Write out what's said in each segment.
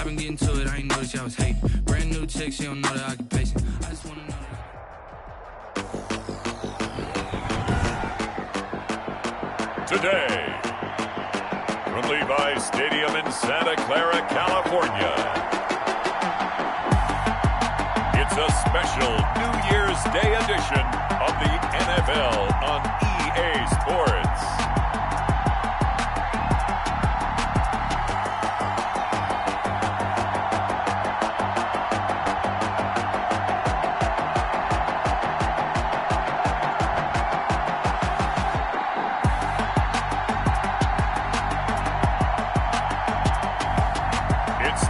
been getting to it, I ain't noticed y'all was hating. Brand new chick, she don't know the occupation. I just wanna know that. Today, from Levi's Stadium in Santa Clara, California, it's a special New Year's Day edition of the NFL on EA Sports.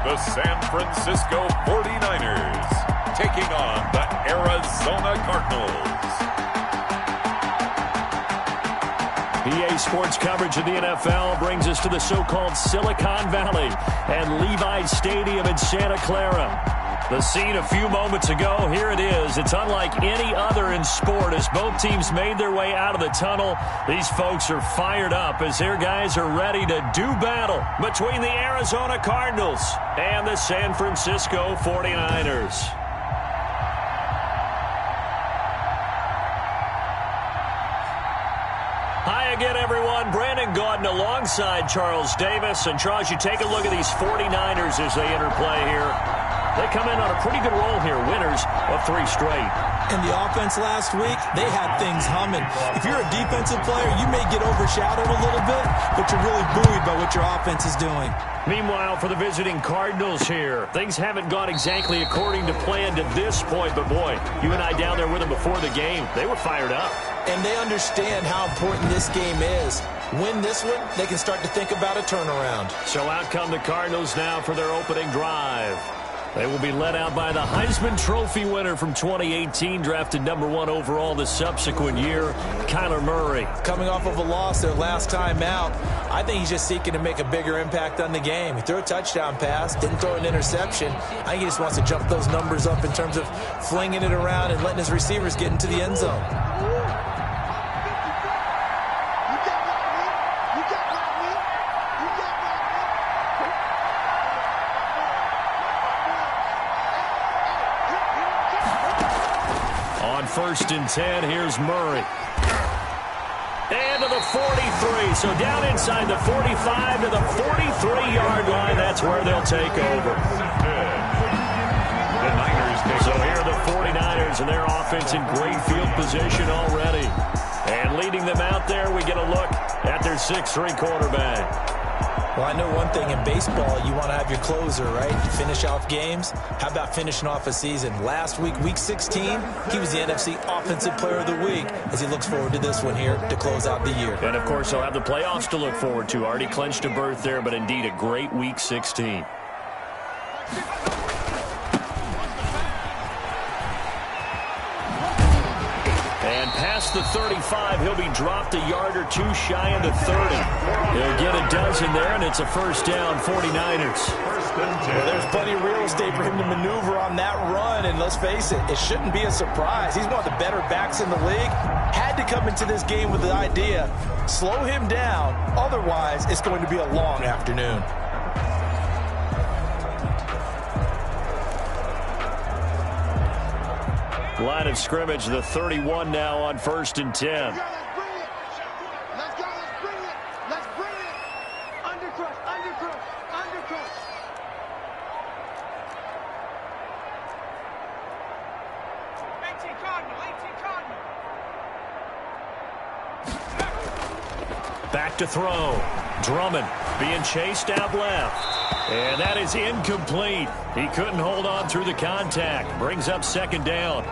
The San Francisco 49ers taking on the Arizona Cardinals. EA Sports coverage of the NFL brings us to the so-called Silicon Valley and Levi's Stadium in Santa Clara. The scene a few moments ago, here it is. It's unlike any other in sport as both teams made their way out of the tunnel. These folks are fired up as their guys are ready to do battle between the Arizona Cardinals and the San Francisco 49ers. Hi again, everyone. Brandon Gaudin alongside Charles Davis. And Charles, you take a look at these 49ers as they interplay here. They come in on a pretty good roll here, winners of 3 straight. In the offense last week, they had things humming. If you're a defensive player, you may get overshadowed a little bit, but you're really buoyed by what your offense is doing. Meanwhile, for the visiting Cardinals here, things haven't gone exactly according to plan to this point, but boy, you and I down there with them before the game, they were fired up. And they understand how important this game is. Win this one, they can start to think about a turnaround. So out come the Cardinals now for their opening drive. They will be led out by the Heisman Trophy winner from 2018, drafted #1 overall the subsequent year, Kyler Murray. Coming off of a loss their last time out, I think he's just seeking to make a bigger impact on the game. He threw a touchdown pass, didn't throw an interception. I think he just wants to jump those numbers up in terms of flinging it around and letting his receivers get into the end zone. First and 10, here's Murray. And to the 43, so down inside the 45 to the 43-yard line. That's where they'll take over. So here are the 49ers and their offense in great field position already. And leading them out there, we get a look at their 6'3 quarterback. Well, I know one thing in baseball, you want to have your closer, right? You finish off games. How about finishing off a season? Last week, week 16, he was the NFC Offensive Player of the Week as he looks forward to this one here to close out the year. And, of course, he'll have the playoffs to look forward to. Already clinched a berth there, but indeed a great week 16. And past the 35, he'll be dropped a yard or two shy of the 30. He'll get a dozen there, and it's a first down, 49ers. Well, there's plenty of real estate for him to maneuver on that run, and let's face it, it shouldn't be a surprise. He's one of the better backs in the league. Had to come into this game with the idea, slow him down, otherwise it's going to be a long afternoon. Line of scrimmage, the 31 now on first and 10. Let's go, let's bring it. Let's bring it. Undercrush. 18 Cardinal. Back to throw. Drummond being chased out left. And that is incomplete. He couldn't hold on through the contact. Brings up second down.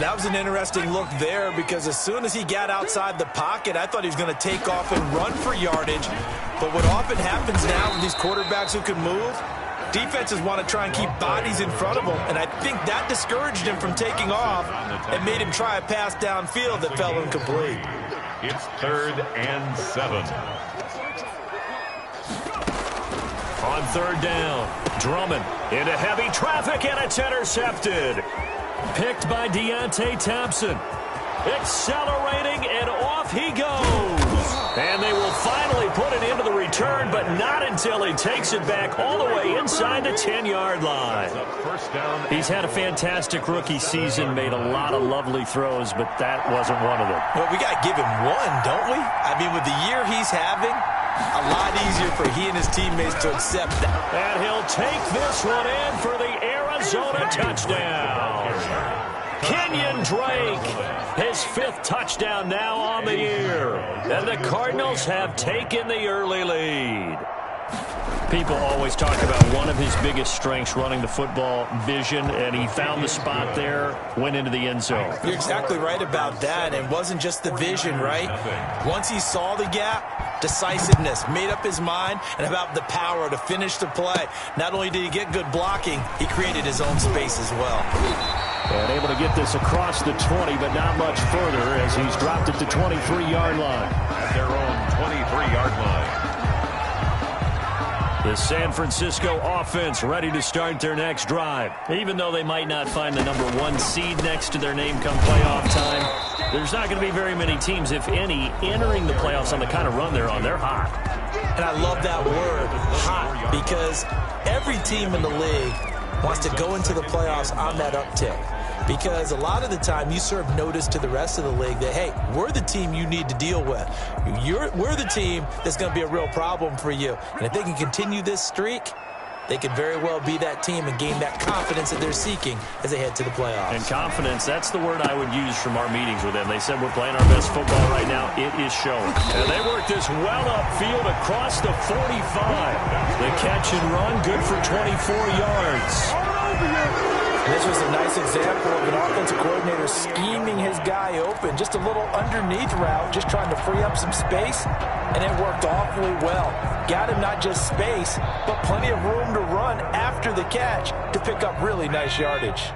That was an interesting look there because as soon as he got outside the pocket, I thought he was going to take off and run for yardage. But what often happens now with these quarterbacks who can move, defenses want to try and keep bodies in front of them. And I think that discouraged him from taking off and made him try a pass downfield that fell incomplete. It's 3rd and 7. On third down, Drummond into heavy traffic, and it's intercepted. Picked by Deontay Thompson. Accelerating, and off he goes. And they will finally put it into the return, but but not until he takes it back all the way inside the 10-yard line. He's had a fantastic rookie season, made a lot of lovely throws, but that wasn't one of them. Well, we got to give him one, don't we? I mean, with the year he's having, a lot easier for he and his teammates to accept that. And he'll take this one in for the Arizona touchdown. Kenyon Drake, his 5th touchdown now on the year. And the Cardinals have taken the early lead. People always talk about one of his biggest strengths, running the football, vision, and he found the spot there, went into the end zone. You're exactly right about that. It wasn't just the vision, right? Once he saw the gap, decisiveness, made up his mind, and about the power to finish the play. Not only did he get good blocking, he created his own space as well. And able to get this across the 20, but not much further as he's dropped it to 23-yard line. At their own 23-yard line. The San Francisco offense ready to start their next drive. Even though they might not find the number 1 seed next to their name come playoff time, there's not going to be very many teams, if any, entering the playoffs on the kind of run they're on. They're hot. And I love that word, hot, because every team in the league wants to go into the playoffs on that uptick. Because a lot of the time you serve notice to the rest of the league that, hey, we're the team you need to deal with. We're the team that's going to be a real problem for you. And if they can continue this streak, they could very well be that team and gain that confidence that they're seeking as they head to the playoffs. And confidence, that's the word I would use from our meetings with them. They said we're playing our best football right now. It is showing. And they work this well upfield across the 45. The catch and run, good for 24 yards. And this was a nice example of an offensive coordinator scheming his guy open. Just a little underneath route, just trying to free up some space, and it worked awfully well. Got him not just space, but plenty of room to run after the catch to pick up really nice yardage.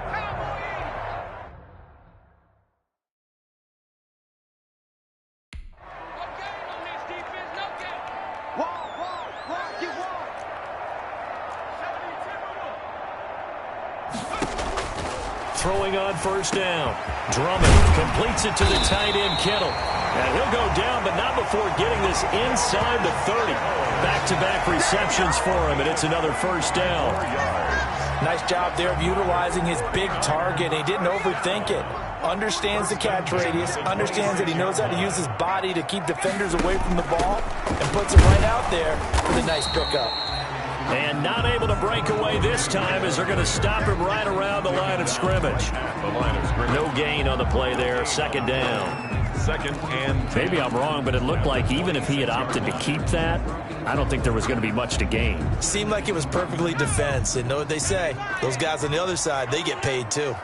Throwing on first down. Drummond completes it to the tight end, Kittle. And he'll go down, but not before getting this inside the 30. Back-to-back receptions for him, and it's another first down. Nice job there of utilizing his big target. He didn't overthink it. Understands the catch radius, understands that he knows how to use his body to keep defenders away from the ball, and puts it right out there for the nice pickup. And not able to break away this time as they're going to stop him right around the line of scrimmage. No gain on the play there, second down. Second and maybe I'm wrong, but it looked like even if he had opted to keep that, I don't think there was going to be much to gain. Seemed like it was perfectly defense. And know what they say, those guys on the other side, they get paid too.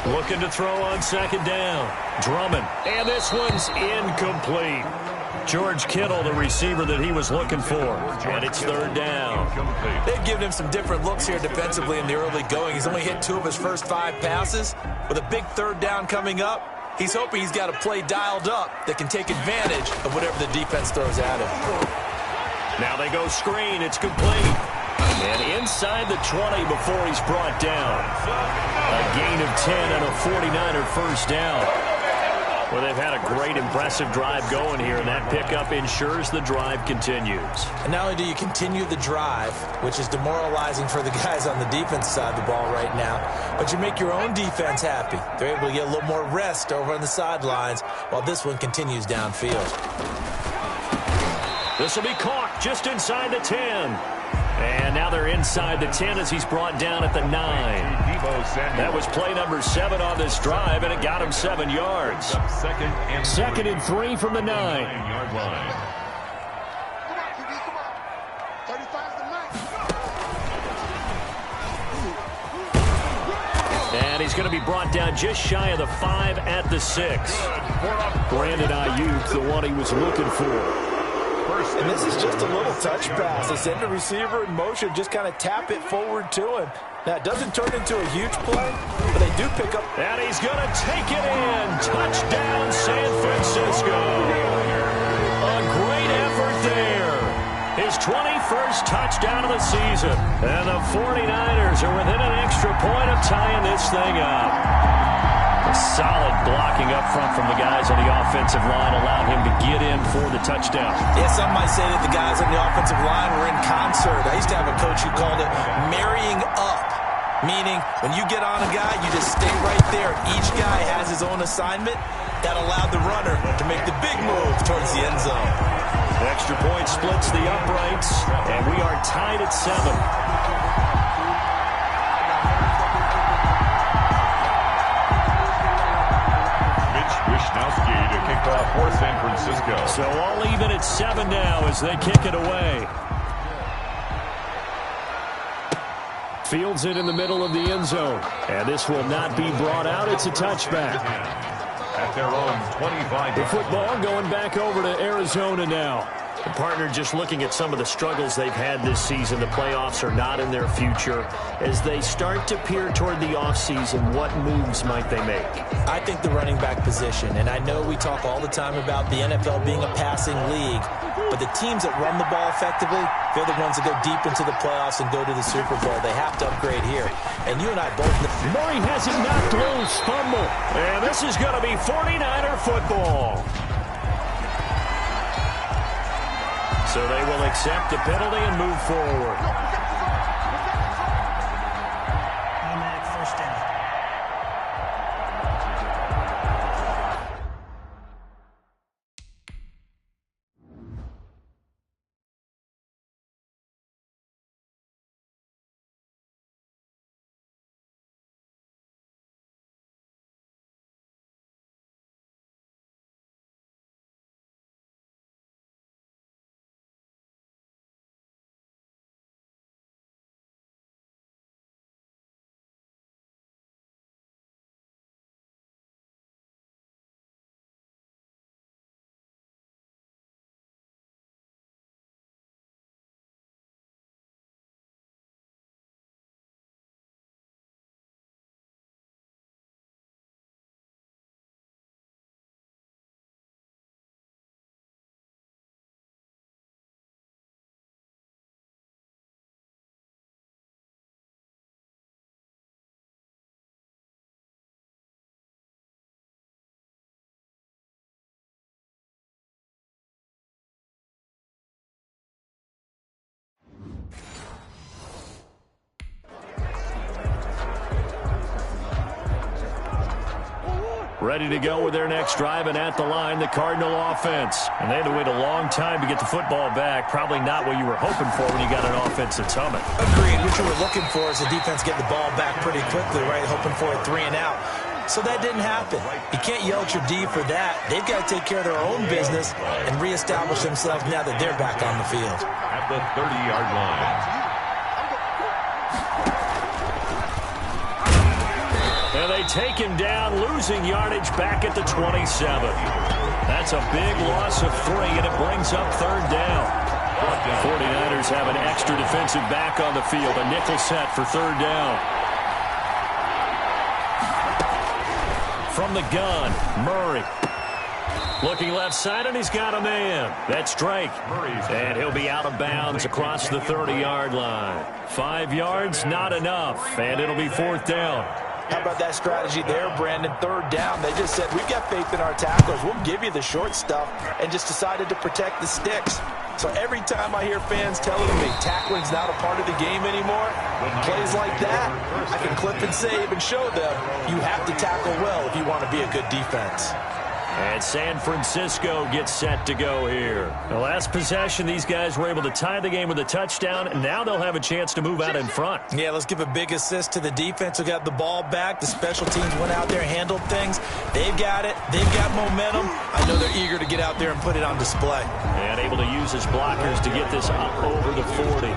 Looking to throw on second down. Drummond, and this one's incomplete. George Kittle, the receiver that he was looking for. And it's third down. They've given him some different looks here defensively in the early going. He's only hit 2 of his first 5 passes. With a big third down coming up, he's hoping he's got a play dialed up that can take advantage of whatever the defense throws at him. Now they go screen. It's complete. And inside the 20 before he's brought down. A gain of 10 and a 49er first down. Well, they've had a great, impressive drive going here, and that pickup ensures the drive continues. And not only do you continue the drive, which is demoralizing for the guys on the defense side of the ball right now, but you make your own defense happy. They're able to get a little more rest over on the sidelines while this one continues downfield. This will be caught just inside the 10. And now they're inside the 10 as he's brought down at the 9. That was play number 7 on this drive, and it got him 7 yards. Second and 3 from the 9-yard line. Come on, QB, come on. 35's the 9. And he's going to be brought down just shy of the 5 at the 6. Brandon Ayuk, the one he was looking for. And this is just a little touch pass. They send the receiver in motion, just kind of tap it forward to him. Now, it doesn't turn into a huge play, but they do pick up. And he's going to take it in. Touchdown, San Francisco. A great effort there. His 21st touchdown of the season. And the 49ers are within an extra point of tying this thing up. Solid blocking up front from the guys on the offensive line allowed him to get in for the touchdown. Yeah, some might say that the guys on the offensive line were in concert. I used to have a coach who called it marrying up, meaning when you get on a guy, you just stay right there. Each guy has his own assignment. That allowed the runner to make the big move towards the end zone. The extra point splits the uprights, and we are tied at 7. To kick off for San Francisco. So all even at 7 now as they kick it away. Fields it in the middle of the end zone. And this will not be brought out. It's a touchback. At their own 25. The football going back over to Arizona now. The partner just looking at some of the struggles they've had this season. The playoffs are not in their future. As they start to peer toward the offseason, what moves might they make? I think the running back position, and I know we talk all the time about the NFL being a passing league, but the teams that run the ball effectively, they're the ones that go deep into the playoffs and go to the Super Bowl. They have to upgrade here. And you and I both know. Murray has it knocked loose, fumble. And this is going to be 49er football. So they will accept the penalty and move forward. Automatic first down. Ready to go with their next drive, and at the line, the Cardinal offense. And they had to wait a long time to get the football back. Probably not what you were hoping for when you got an offense that's humming. Agreed. What you were looking for is the defense getting the ball back pretty quickly, right? Hoping for a 3 and out. So that didn't happen. You can't yell at your D for that. They've got to take care of their own business and reestablish themselves now that they're back on the field. At the 30-yard line. And they take him down, losing yardage back at the 27. That's a big loss of 3, and it brings up 3rd down. 49ers have an extra defensive back on the field, a nickel set for 3rd down. From the gun, Murray. Looking left side, and he's got a man. That's Drake. And he'll be out of bounds across the 30-yard line. 5 yards, not enough, and it'll be 4th down. How about that strategy there, Brandon? 3rd down. They just said, we've got faith in our tacklers. We'll give you the short stuff, and just decided to protect the sticks. So every time I hear fans telling me tackling's not a part of the game anymore, plays like that, I can clip and save and show them you have to tackle well if you want to be a good defense. And San Francisco gets set to go here. The last possession, these guys were able to tie the game with a touchdown, and now they'll have a chance to move out in front. Yeah, let's give a big assist to the defense who got the ball back. The special teams went out there, handled things. They've got it. They've got momentum. I know they're eager to get out there and put it on display. And able to use his blockers to get this up over the 40.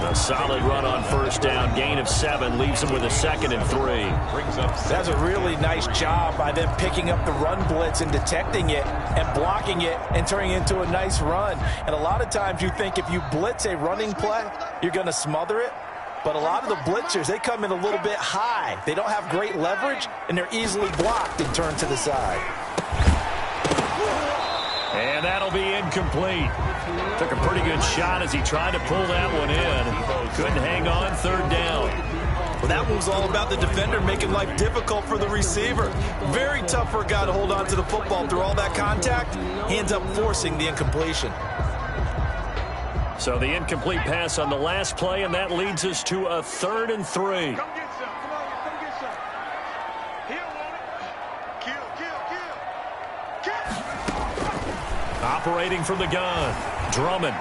A solid run on 1st down. Gain of 7 leaves him with a 2nd and 3. That's a really nice job by them picking up the run blitz and detecting it and blocking it and turning it into a nice run. And a lot of times you think if you blitz a running play, you're going to smother it. But a lot of the blitzers, they come in a little bit high. They don't have great leverage, and they're easily blocked and turned to the side. And that'll be incomplete. Took a pretty good shot as he tried to pull that one in. Couldn't hang on 3rd down. Well, That move's all about the defender making life difficult for the receiver. Very tough for a guy to hold on to the football through all that contact. He ends up forcing the incompletion. So the incomplete pass on the last play, and that leads us to a 3rd and 3. Come get some. Come on, come get some. He'll want it. Kill. Operating from the gun. Drummond.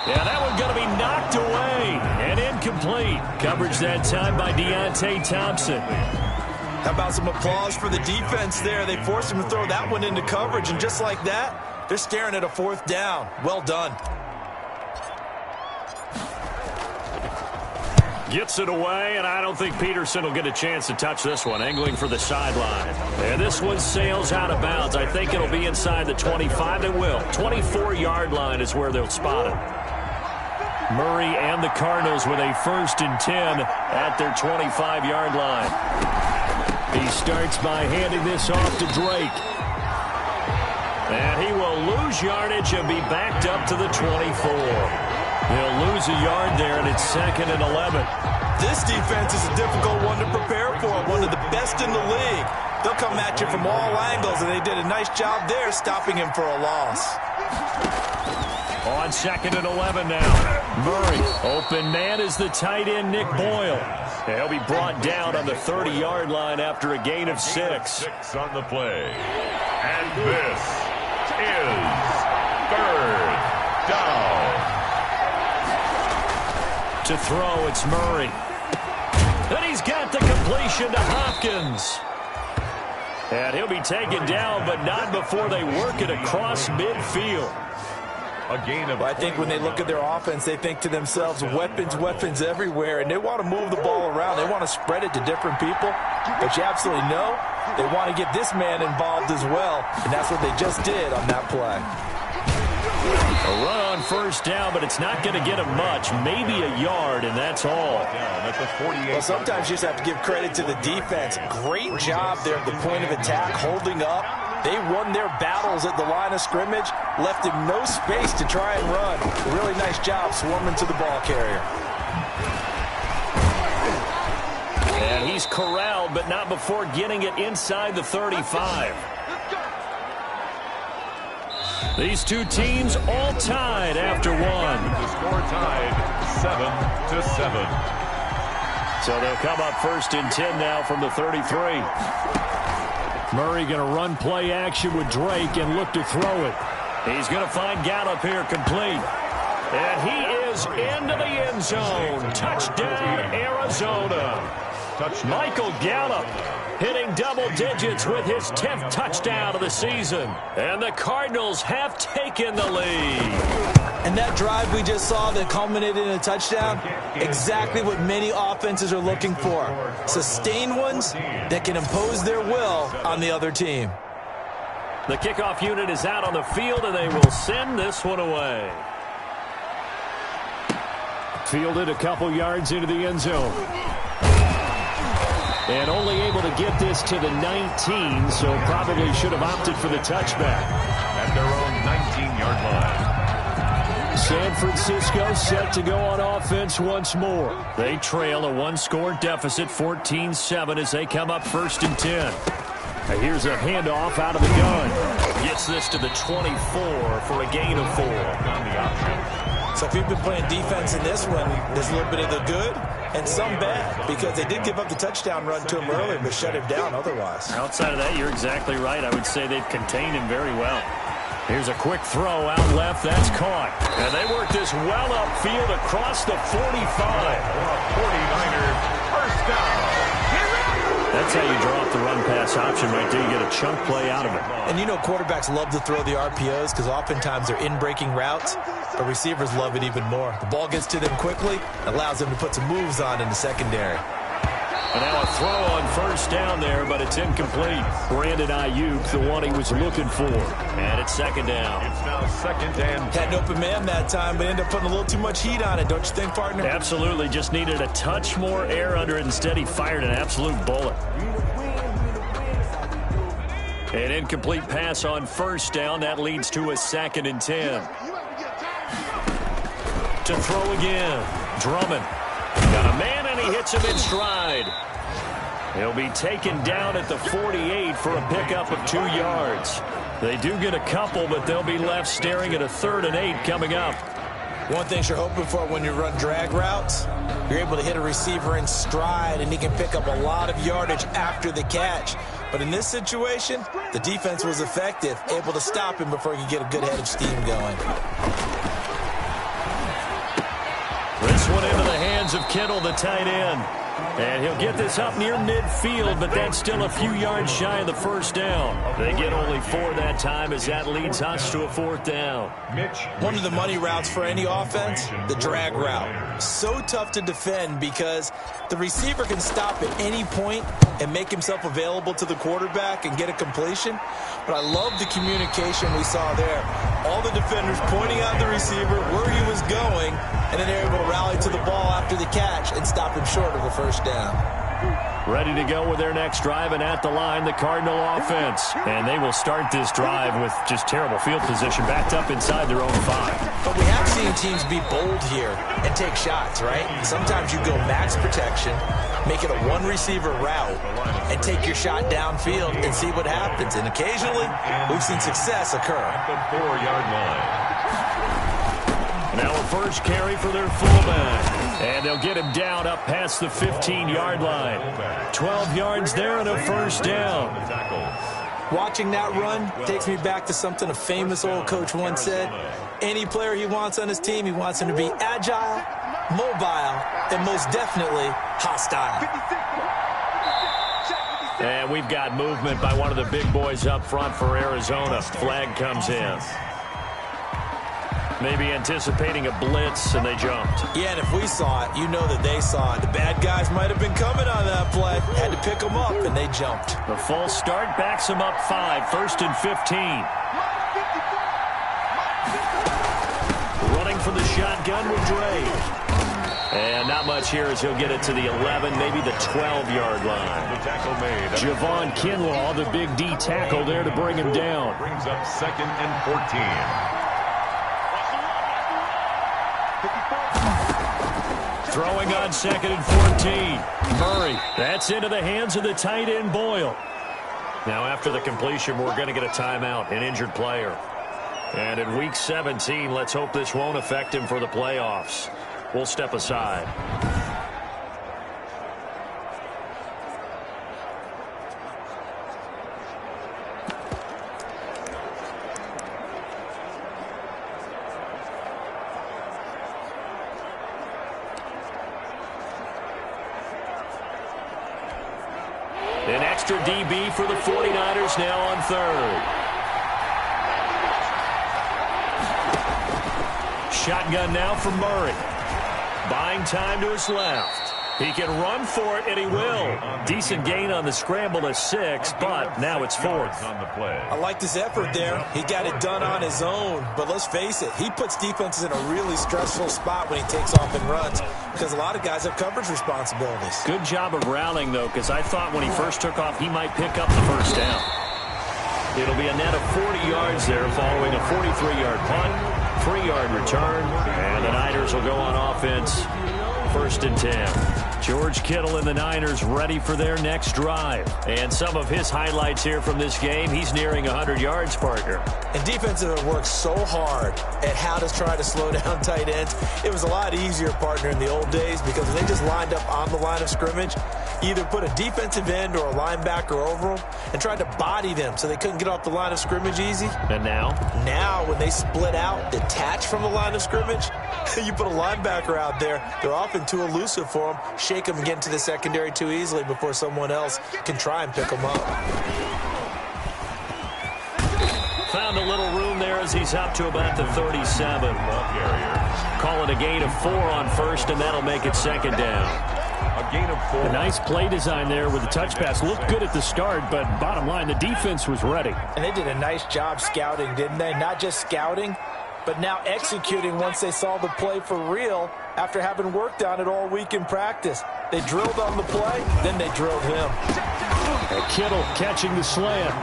Yeah, that one going to be knocked away and incomplete. Coverage that time by Deontay Thompson. How about some applause for the defense there? They forced him to throw that one into coverage, and just like that, they're staring at a 4th down. Well done. Gets it away, and I don't think Peterson will get a chance to touch this one. Angling for the sideline. And this one sails out of bounds. I think it'll be inside the 25. It will. 24-yard line is where they'll spot it. Murray and the Cardinals with a 1st and 10 at their 25-yard line. He starts by handing this off to Drake. And he will lose yardage and be backed up to the 24. He'll lose a yard there, and it's 2nd and 11. This defense is a difficult one to prepare for, one of the best in the league. They'll come at you from all angles, and they did a nice job there stopping him for a loss. On 2nd and 11 now. Murray, open man is the tight end, Nick Boyle. He'll be brought down on the 30-yard line after a gain of 6. 6 on the play. And this is 3rd down. To throw, it's Murray. And he's got the completion to Hopkins. And he'll be taken down, but not before they work it across midfield. A gain of I think when they look at their offense, they think to themselves, weapons everywhere, and they want to move the ball around. They want to spread it to different people, but you absolutely know they want to get this man involved as well, and that's what they just did on that play. A run on 1st down, but it's not going to get him much. Maybe a yard, and that's all. Well, sometimes you just have to give credit to the defense. Great job there at the point of attack, holding up. They won their battles at the line of scrimmage, left him no space to try and run. Really nice job swarming to the ball carrier. And he's corralled, but not before getting it inside the 35. These two teams all tied after one. The score tied 7-7. So they'll come up 1st and 10 now from the 33. Murray going to run play action with Drake and look to throw it. He's going to find Gallup here complete. And he is into the end zone. Touchdown, Arizona. Michael Gallup hitting double digits with his 10th touchdown of the season. And the Cardinals have taken the lead. And that drive we just saw that culminated in a touchdown, exactly what many offenses are looking for. Sustained ones that can impose their will on the other team. The kickoff unit is out on the field, and they will send this one away. Fielded a couple yards into the end zone. And only able to get this to the 19, so probably should have opted for the touchback. At their own 19-yard line. San Francisco set to go on offense once more. They trail a one-score deficit, 14-7, as they come up 1st and 10. Now here's a handoff out of the gun. Gets this to the 24 for a gain of 4. On the option. So if you've been playing defense in this one, there's a little bit of the good and some bad, because they did give up the touchdown run to him earlier, but shut him down otherwise. Outside of that, you're exactly right. I would say they've contained him very well. Here's a quick throw out left. That's caught. And they work this well upfield across the 45. 49er first down. That's how you draw up the run-pass option right there. You get a chunk play out of it. And you know quarterbacks love to throw the RPOs because oftentimes they're in-breaking routes, but receivers love it even more. The ball gets to them quickly, allows them to put some moves on in the secondary. And now a throw on 1st down there, but it's incomplete. Brandon Ayuk, the one he was looking for. And it's 2nd down. It's now 2nd and 10. Had an open man that time, but ended up putting a little too much heat on it, don't you think, partner? Absolutely. Just needed a touch more air under it. Instead, he fired an absolute bullet. An incomplete pass on 1st down. That leads to a 2nd and 10. To throw again. Drummond. Got a man, and he hits him in stride. He'll be taken down at the 48 for a pickup of 2 yards. They do get a couple, but they'll be left staring at a 3rd and 8 coming up. One thing you're hoping for when you run drag routes, you're able to hit a receiver in stride, and he can pick up a lot of yardage after the catch. But in this situation, the defense was effective, able to stop him before he could get a good head of steam going. This one into the hands of Kittle, the tight end. And he'll get this up near midfield, but that's still a few yards shy of the 1st down. They get only 4 that time as that leads us to a 4th down. One of the money routes for any offense, the drag route. So tough to defend because the receiver can stop at any point and make himself available to the quarterback and get a completion. But I love the communication we saw there. All the defenders pointing out the receiver, where he was going, and then they're able to rally to the ball after the catch and stop him short of a 1st down. Ready to go with their next drive, and at the line, the Cardinal offense. And they will start this drive with just terrible field position, backed up inside their own 5. But we have seen teams be bold here and take shots, right? Sometimes you go max protection, make it a 1-receiver route, and take your shot downfield and see what happens. And occasionally, we've seen success occur. At the 4-yard line. Now a first carry for their fullback. And they'll get him down up past the 15-yard line. 12 yards there and a 1st down. Watching that run takes me back to something a famous old coach once said. Any player he wants on his team, he wants him to be agile, mobile, and most definitely hostile. And we've got movement by one of the big boys up front for Arizona. Flag comes in. Maybe anticipating a blitz, and they jumped. Yeah, and if we saw it, you know that they saw it. The bad guys might have been coming on that play. Had to pick them up, and they jumped. The false start backs them up 5, 1st and 15. Running for the shotgun with Dre. And not much here as he'll get it to the 11, maybe the 12-yard line. The tackle made. Javon Kinlaw, the big D tackle there to bring him down. Brings up 2nd and 14. Throwing on 2nd and 14. Murray. That's into the hands of the tight end, Boyle. Now after the completion, we're going to get a timeout, an injured player. And in Week 17, let's hope this won't affect him for the playoffs. We'll step aside. An extra DB for the 49ers now on 3rd. Shotgun now for Murray. Buying time to his left. He can run for it, and he will. Decent gain on the scramble to 6, but now it's 4th. I liked his effort there. He got it done on his own. But let's face it, he puts defenses in a really stressful spot when he takes off and runs because a lot of guys have coverage responsibilities. Good job of rallying, though, because I thought when he first took off, he might pick up the 1st down. It'll be a net of 40 yards there following a 43-yard punt, 3-yard return, and the Niners will go on offense 1st and 10. George Kittle and the Niners ready for their next drive. And some of his highlights here from this game, he's nearing 100 yards, partner. And defenses have worked so hard at how to try to slow down tight ends. It was a lot easier, partner, in the old days because when they just lined up on the line of scrimmage, either put a defensive end or a linebacker over them and tried to body them so they couldn't get off the line of scrimmage easy. And now? Now, when they split out, detach from the line of scrimmage, you put a linebacker out there, they're often too elusive for them. Shake them and get into the secondary too easily before someone else can try and pick them up. Found a little room there as he's up to about the 37. Call it a gain of 4 on 1st, and that'll make it 2nd down. A gain of 4. A nice play design there with the touch pass. Looked good at the start, but bottom line, the defense was ready. And they did a nice job scouting, didn't they? Not just scouting, but now executing once they saw the play for real after having worked on it all week in practice. They drilled on the play, then they drilled him. And Kittle catching the slant.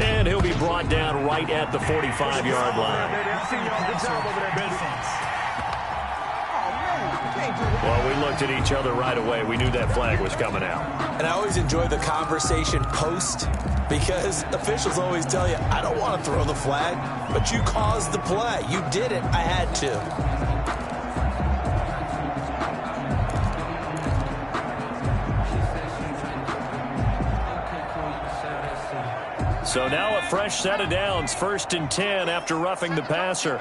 And he'll be brought down right at the 45-yard line. Well, we looked at each other right away. We knew that flag was coming out. And I always enjoy the conversation post because officials always tell you, I don't want to throw the flag, but you caused the play. You did it. I had to. So now a fresh set of downs, 1st and 10 after roughing the passer.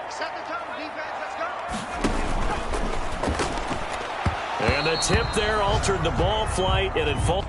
Set the tone, defense, let's go. And the tip there altered the ball flight, and it falls.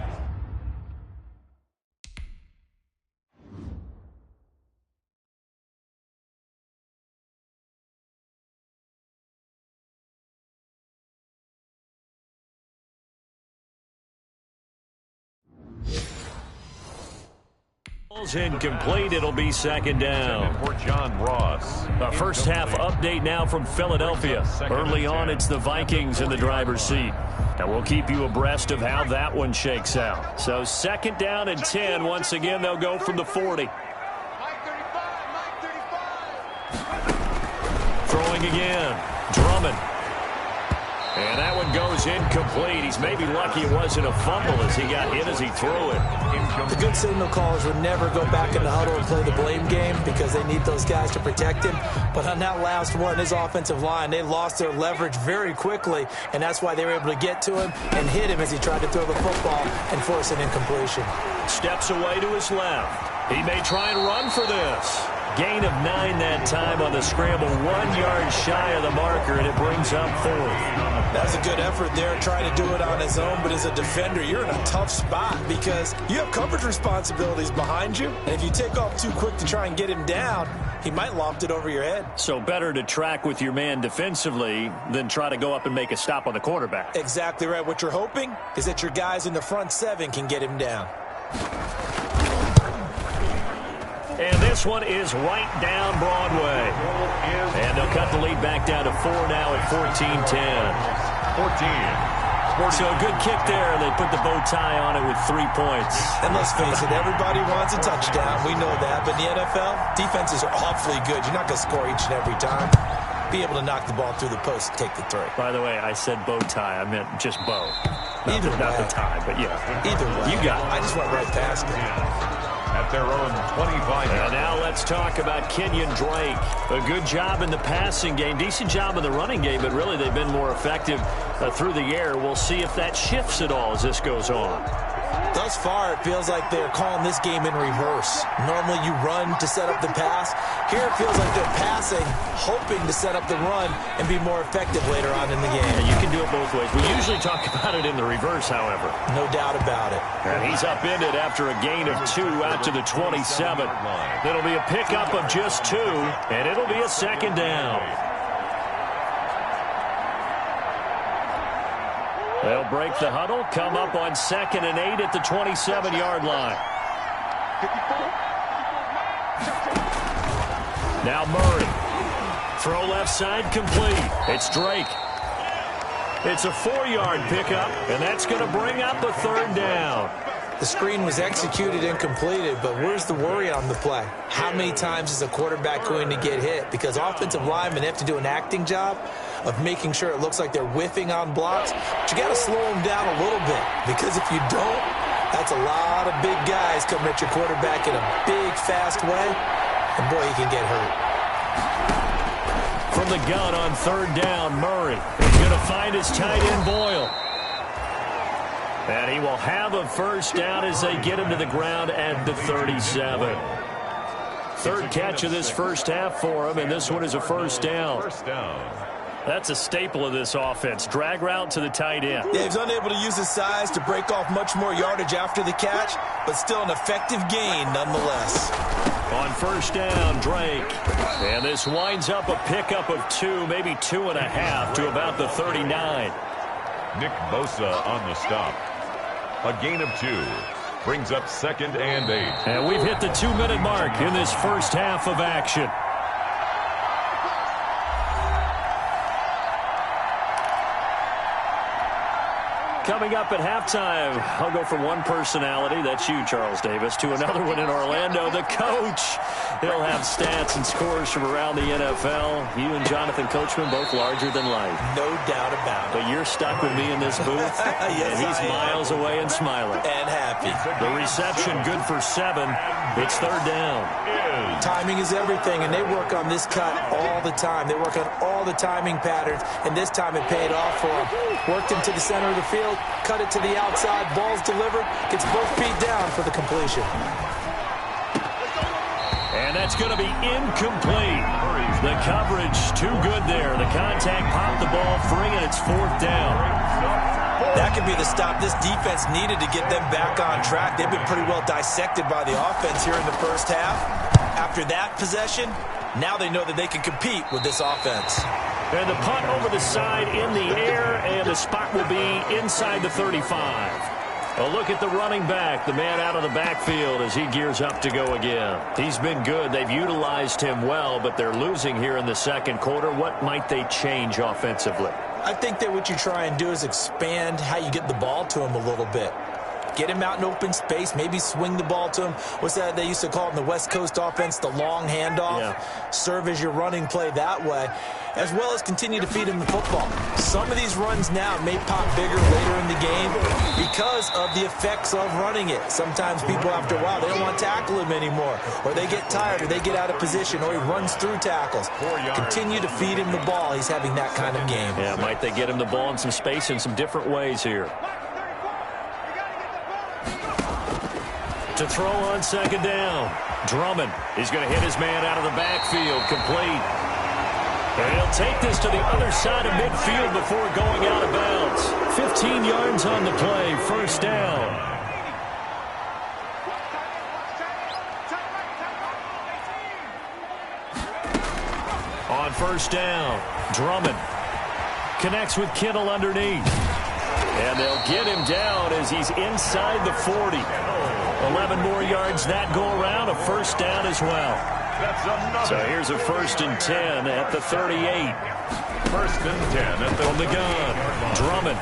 Incomplete. It'll be 2nd down. For John Ross. A first half update now from Philadelphia. Early on, it's the Vikings in the driver's seat. And we'll keep you abreast of how that one shakes out. So 2nd down and 10. Once again, they'll go from the 40. Mike 35. Throwing again. Drummond. And that one goes incomplete. He's maybe lucky it wasn't a fumble as he got hit as he threw it. The good signal callers would never go back in the huddle and play the blame game because they need those guys to protect him. But on that last one, his offensive line, they lost their leverage very quickly, and that's why they were able to get to him and hit him as he tried to throw the football and force an incompletion. Steps away to his left. He may try and run for this. Gain of 9 that time on the scramble, 1 yard shy of the marker, and it brings up 4th. That was a good effort there, trying to do it on his own, but as a defender, you're in a tough spot because you have coverage responsibilities behind you, and if you take off too quick to try and get him down, he might loft it over your head. So better to track with your man defensively than try to go up and make a stop on the quarterback. Exactly right. What you're hoping is that your guys in the front 7 can get him down. And this one is right down Broadway. And they'll cut the lead back down to 4 now at 14-10. 14. So a good kick there. They put the bow tie on it with 3 points. And let's face it, everybody wants a touchdown. We know that. But in the NFL, defenses are awfully good. You're not going to score each and every time. Be able to knock the ball through the post and take the throw. By the way, I said bow tie. I meant just bow. Not the tie, but yeah. Either way. You got it. I just went right past it. At their own 25. And now let's talk about Kenyon Drake. A good job in the passing game, decent job in the running game, but really they've been more effective through the air. We'll see if that shifts at all as this goes on. Thus far, it feels like they're calling this game in reverse. Normally you run to set up the pass. Here it feels like they're passing, hoping to set up the run and be more effective later on in the game. Yeah, you can do it both ways. We usually talk about it in the reverse, however. No doubt about it. And he's upended after a gain of 2 out to the 27. It'll be a pickup of just 2, and it'll be a 2nd down. They'll break the huddle, come up on 2nd and 8 at the 27-yard line. Now Murray. Throw left side complete. It's Drake. It's a 4-yard pickup, and that's going to bring up a 3rd down. The screen was executed and completed, but where's the worry on the play? How many times is a quarterback going to get hit? Because offensive linemen have to do an acting job of making sure it looks like they're whiffing on blocks. But you got to slow them down a little bit, because if you don't, that's a lot of big guys coming at your quarterback in a big, fast way, and boy, he can get hurt. From the gun on 3rd down, Murray is going to find his tight end Boyle. And he will have a 1st down as they get him to the ground at the 37. 3rd catch of this first half for him, and this one is a 1st down. That's a staple of this offense. Drag route to the tight end. Yeah, he's unable to use his size to break off much more yardage after the catch, but still an effective gain nonetheless. On 1st down, Drake. And this winds up a pickup of 2, maybe 2.5 to about the 39. Nick Bosa on the stop. A gain of 2. Brings up 2nd and 8. And we've hit the 2-minute mark in this first half of action. Coming up at halftime, I'll go from one personality, that's you, Charles Davis, to another one in Orlando, the coach. He'll have stats and scores from around the NFL. You and Jonathan Coachman, both larger than life. No doubt about it. But you're stuck with me in this booth, yes, and he's miles away and smiling. And happy. The reception good for 7. It's third down. Timing is everything, and they work on this cut all the time. They work on all the timing patterns, and this time it paid off for them. Worked him to the center of the field, cut it to the outside, ball's delivered, gets both feet down for the completion. And that's going to be incomplete. The coverage too good there. The contact popped the ball free, and it's fourth down. That could be the stop this defense needed to get them back on track. They've been pretty well dissected by the offense here in the first half. After that possession, now they know that they can compete with this offense. And the punt over the side in the air, and the spot will be inside the 35. A look at the running back, the man out of the backfield as he gears up to go again. He's been good. They've utilized him well, but they're losing here in the second quarter. What might they change offensively? I think that what you try and do is expand how you get the ball to him a little bit. Get him out in open space, maybe swing the ball to him. What's that they used to call it in the West Coast offense, the long handoff? Yeah. Serve as your running play that way, as well as continue to feed him the football. Some of these runs now may pop bigger later in the game because of the effects of running it. Sometimes people, after a while, they don't want to tackle him anymore, or they get tired, or they get out of position, or he runs through tackles. Continue to feed him the ball. He's having that kind of game. Yeah, might they get him the ball in some space in some different ways here. To throw on second down. Drummond is going to hit his man out of the backfield, complete. And he'll take this to the other side of midfield before going out of bounds. 15 yards on the play, first down. On first down, Drummond connects with Kittle underneath. And they'll get him down as he's inside the 40. 11 more yards that go around, a first down as well. So here's a 1st and 10 at the 38. 1st and 10 at from the gun. Drummond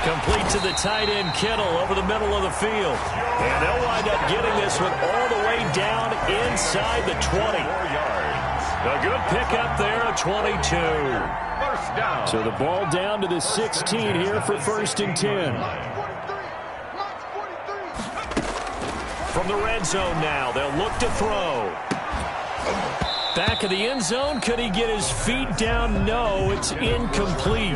complete to the tight end Kittle over the middle of the field. And they'll wind up getting this one all the way down inside the 20. A good pickup there, a 22. First down. So the ball down to the 16 here for 1st and 10. From the red zone now, they'll look to throw. Back of the end zone, could he get his feet down? No, it's incomplete.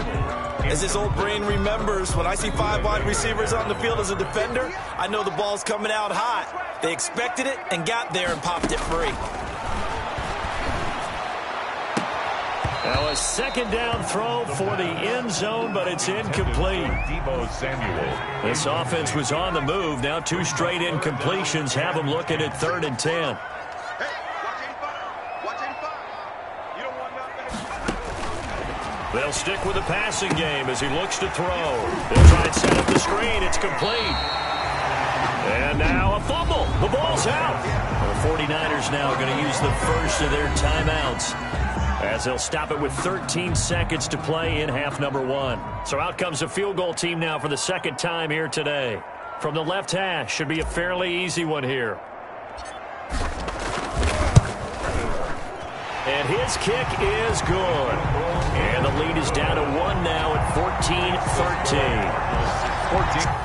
As his old brain remembers, when I see 5 wide receivers on the field as a defender, I know the ball's coming out hot. They expected it and got there and popped it free. Now a second down throw for the end zone, but it's incomplete. This offense was on the move. Now 2 straight incompletions have them looking at 3rd and 10. They'll stick with the passing game as he looks to throw. They'll try and set up the screen. It's complete. And now a fumble. The ball's out. The 49ers now going to use the first of their timeouts, as they'll stop it with 13 seconds to play in half number 1. So out comes a field goal team now for the second time here today. From the left hash, should be a fairly easy one here. And his kick is good. And the lead is down to 1 now at 14-13. 14.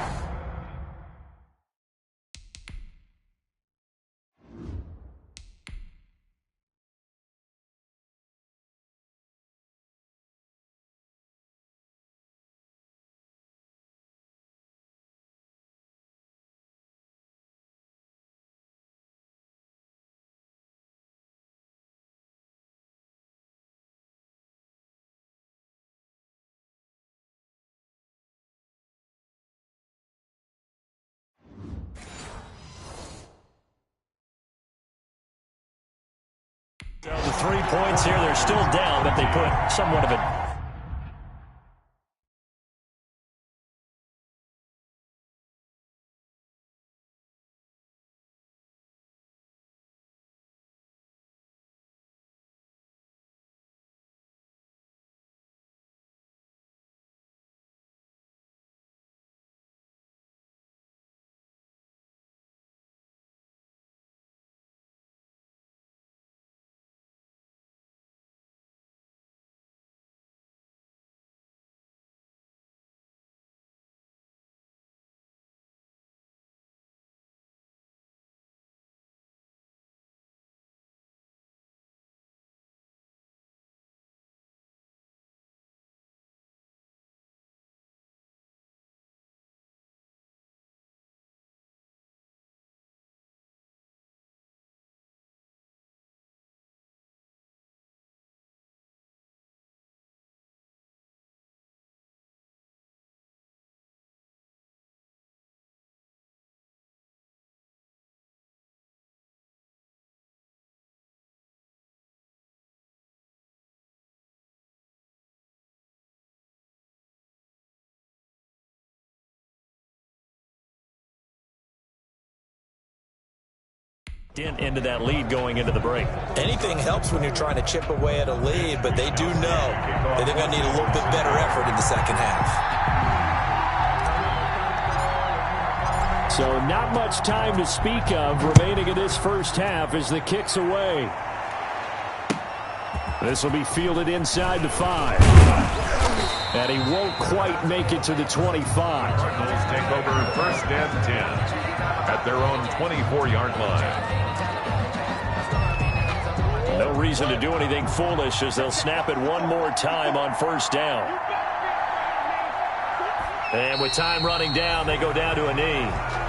So the 3 points here, they're still down, but they put somewhat of a Into that lead going into the break. Anything helps when you're trying to chip away at a lead, but they do know that they're going to need a little bit better effort in the second half. So not much time to speak of remaining in this first half as the kick's away. This will be fielded inside the 5. And he won't quite make it to the 25. Cardinals take over first and 10 at their own 24-yard line. No reason to do anything foolish as they'll snap it one more time on first down. And with time running down, they go down to a knee.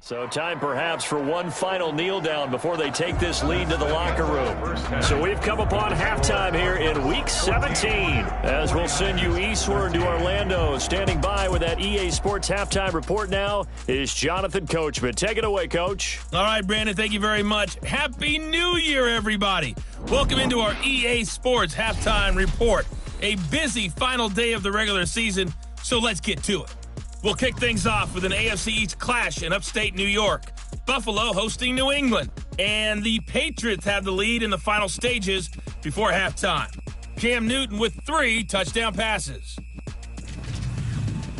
So time perhaps for one final kneel down before they take this lead to the locker room. So we've come upon halftime here in Week 17 as we'll send you eastward to Orlando. Standing by with that EA Sports halftime report now is Jonathan Coachman. Take it away, Coach. All right, Brandon, thank you very much. Happy New Year, everybody. Welcome into our EA Sports halftime report. A busy final day of the regular season, so let's get to it. We'll kick things off with an AFC East clash in upstate New York. Buffalo hosting New England. And the Patriots have the lead in the final stages before halftime. Cam Newton with 3 touchdown passes.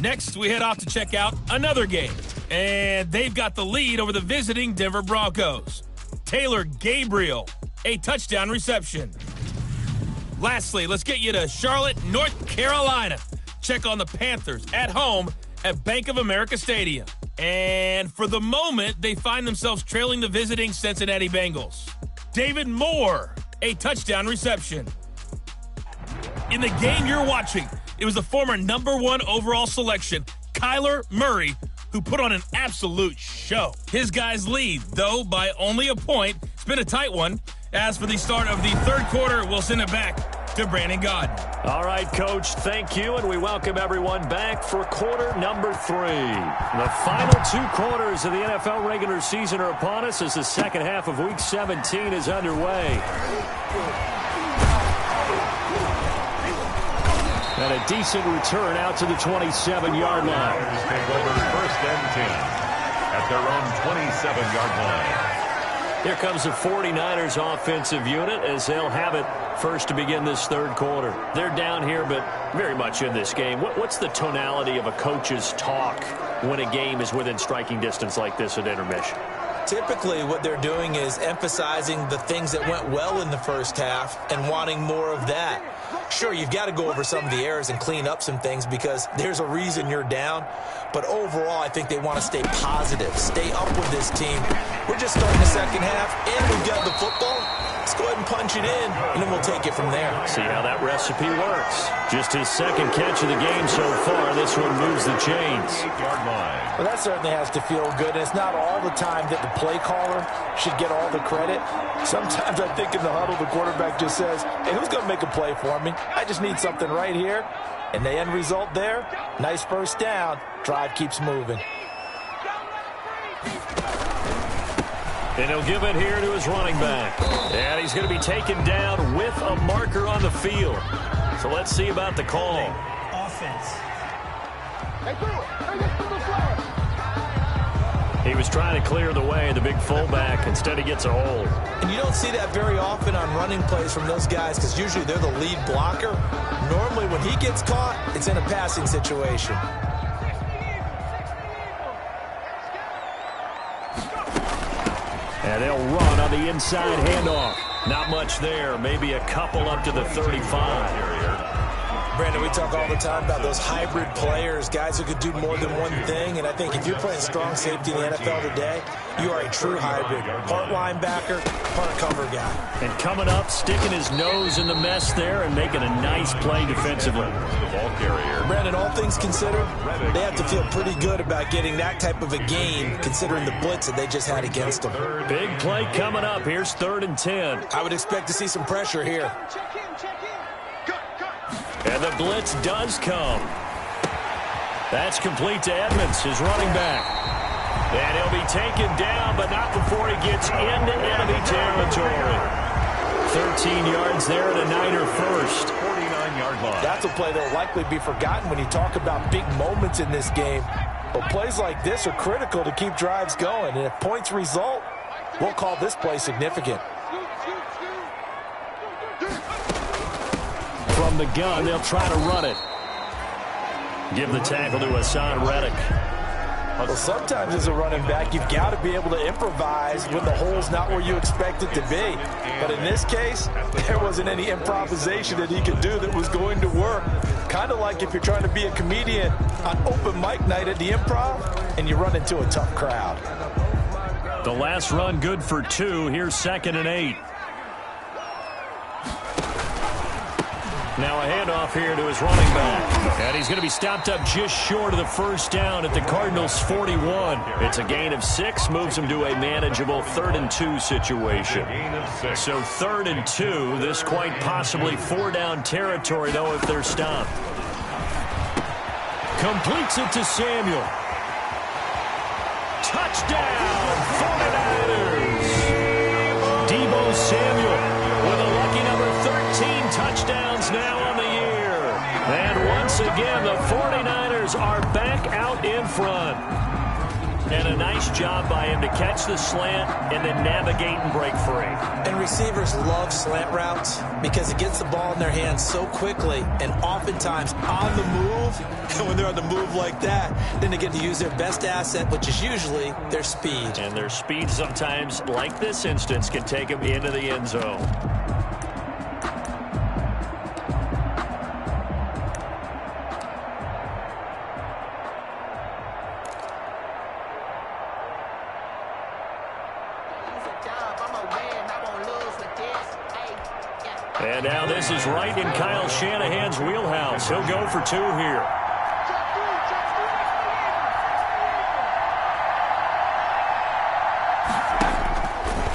Next, we head off to check out another game. And they've got the lead over the visiting Denver Broncos. Taylor Gabriel, a touchdown reception. Lastly, let's get you to Charlotte, North Carolina. Check on the Panthers at home at Bank of America Stadium. And for the moment, they find themselves trailing the visiting Cincinnati Bengals. David Moore, a touchdown reception. In the game you're watching, it was the former #1 overall selection, Kyler Murray, who put on an absolute show. His guys lead, though, by only a point. It's been a tight one. As for the start of the third quarter, we'll send it back to Brandon Godden. All right, Coach, thank you, and we welcome everyone back for quarter number 3. The final 2 quarters of the NFL regular season are upon us as the second half of Week 17 is underway. And a decent return out to the 27-yard line. Take over 1st and 10 at their own 27-yard line. Here comes the 49ers offensive unit as they'll have it first to begin this third quarter. They're down here, but very much in this game. What's the tonality of a coach's talk when a game is within striking distance like this at intermission? Typically, what they're doing is emphasizing the things that went well in the first half and wanting more of that. Sure, you've got to go over some of the errors and clean up some things because there's a reason you're down. But overall, I think they want to stay positive, stay up with this team. We're just starting the second half, and we've got the football. Let's go ahead and punch it in, and then we'll take it from there. See how that recipe works. Just his second catch of the game so far. This one moves the chains. Well, that certainly has to feel good. And it's not all the time that the play caller should get all the credit. Sometimes I think in the huddle, the quarterback just says, hey, who's going to make a play for me? I just need something right here. And the end result there, nice first down. Drive keeps moving. And he'll give it here to his running back. And he's going to be taken down with a marker on the field. So let's see about the call. Offense. He was trying to clear the way, the big fullback. Instead, he gets a hold. And you don't see that very often on running plays from those guys because usually they're the lead blocker. Normally, when he gets caught, it's in a passing situation. And they'll run on the inside handoff. Not much there. Maybe a couple up to the 35. Brandon, we talk all the time about those hybrid players, guys who could do more than one thing. And I think if you're playing strong safety in the NFL today, you are a true hybrid. Part linebacker, part cover guy. And coming up, sticking his nose in the mess there and making a nice play defensively. The ball carrier. Brandon, all things considered, they have to feel pretty good about getting that type of a game, considering the blitz that they just had against them. Big play coming up. Here's 3rd and 10. I would expect to see some pressure here. And the blitz does come. That's complete to Edmonds, his running back. And he'll be taken down, but not before he gets into enemy territory. 13 yards there at a Niner first. 49-yard line. That's a play that will likely be forgotten when you talk about big moments in this game. But plays like this are critical to keep drives going. And if points result, we'll call this play significant. From the gun, they'll try to run it. Give the tackle to Hassan Reddick. Well, sometimes as a running back, you've got to be able to improvise when the hole's not where you expect it to be. But in this case, there wasn't any improvisation that he could do that was going to work. Kind of like if you're trying to be a comedian on open mic night at the Improv and you run into a tough crowd. The last run good for 2. Here's 2nd and 8. Now a handoff here to his running back. And he's going to be stopped up just short of the first down at the Cardinals' 41. It's a gain of 6, moves him to a manageable 3rd and 2 situation. So 3rd and 2, this quite possibly 4-down territory, though, if they're stopped. Completes it to Samuel. Touchdown, 49ers! Deebo Samuel with a lucky number 13 touchdowns now on the year. And once again, the 49ers are back out in front. And a nice job by him to catch the slant and then navigate and break free. And receivers love slant routes because it gets the ball in their hands so quickly and oftentimes on the move. And when they're on the move like that, then they get to use their best asset, which is usually their speed. And their speed sometimes, like this instance, can take them into the end zone. And now this is right in Kyle Shanahan's wheelhouse. He'll go for 2 here.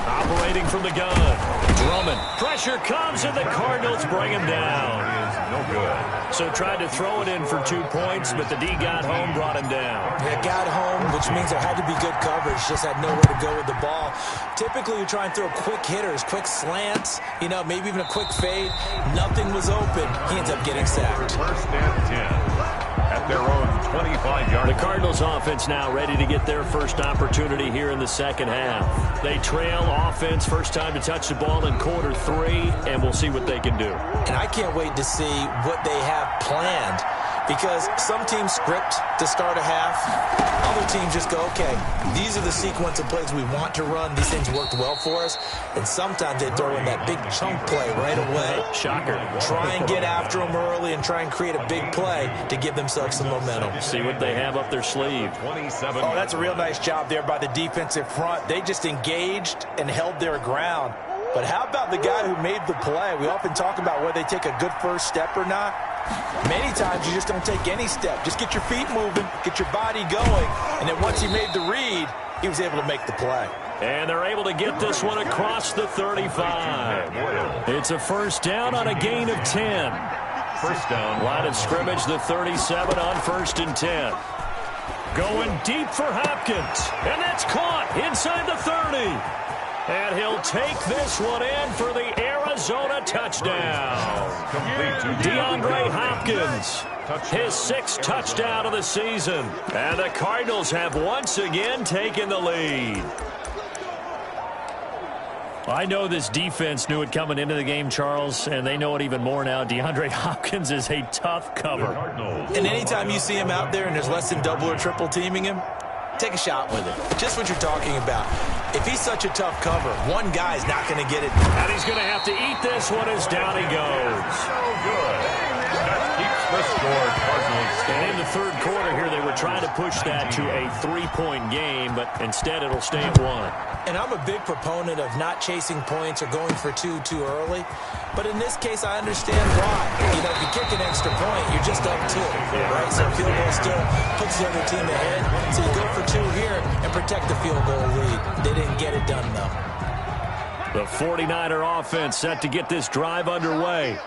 Operating from the gun. Drummond. Pressure comes and the Cardinals bring him down. No good. So tried to throw it in for 2 points, but the D got home, brought him down. They got home, which means there had to be good coverage. Just had nowhere to go with the ball. Typically, you try and throw quick hitters, quick slants, maybe even a quick fade. Nothing was open. He ends up getting sacked. 1st and 10 at their own 25-yard. The Cardinals offense now ready to get their first opportunity here in the second half. They trail offense, first time to touch the ball in quarter 3, and we'll see what they can do. And I can't wait to see what they have planned, because some teams script to start a half. Other teams just go, okay, these are the sequence of plays we want to run. These things worked well for us. And sometimes they throw in that big chunk play right away. Shocker. Try and get after them early and try and create a big play to give themselves some momentum. See what they have up their sleeve. 27. Oh, that's a real nice job there by the defensive front. They just engaged and held their ground. But how about the guy who made the play? We often talk about whether they take a good first step or not. Many times you just don't take any step. Just get your feet moving, get your body going, and then once he made the read, he was able to make the play. And they're able to get this one across the 35. It's a first down on a gain of 10. First down. Line of scrimmage, the 37 on 1st and 10. Going deep for Hopkins. And that's caught inside the 30. And he'll take this one in for the Arizona touchdown. DeAndre Hopkins, his 6th touchdown of the season. And the Cardinals have once again taken the lead. I know this defense knew it coming into the game, Charles, and they know it even more now. DeAndre Hopkins is a tough cover. And anytime you see him out there and there's less than double or triple teaming him, take a shot with it. Just what you're talking about. If he's such a tough cover, one guy's not going to get it. And he's going to have to eat this one as down he goes. So good. That keeps the score, Cardinals. And in the 3rd quarter here, they were trying to push that to a 3-point game, but instead it'll stay at 1. And I'm a big proponent of not chasing points or going for 2 too early. But in this case, I understand why. If you kick an extra point, you're just up 2, right? So field goal still puts the other team ahead. So you go for 2 here and protect the field goal lead. They didn't get it done, though. The 49er offense set to get this drive underway.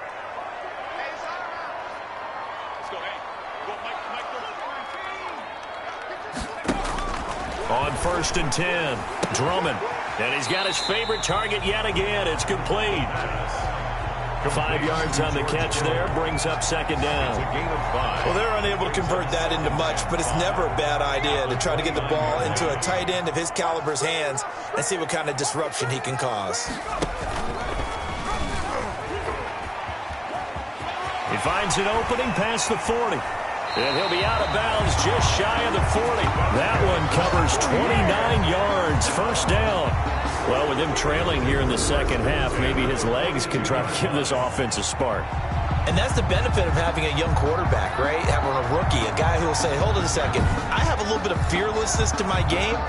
On 1st and 10, Drummond. And he's got his favorite target yet again. It's complete. 5 yards on the catch there, brings up 2nd down. Well, they're unable to convert that into much, but it's never a bad idea to try to get the ball into a tight end of his caliber's hands and see what kind of disruption he can cause. He finds an opening past the 40. And he'll be out of bounds just shy of the 40. That one covers 29 yards. 1st down. Well, with him trailing here in the second half, maybe his legs can try to give this offense a spark. And that's the benefit of having a young quarterback, right? Having a rookie, a guy who will say, hold it a second, I have a little bit of fearlessness to my game.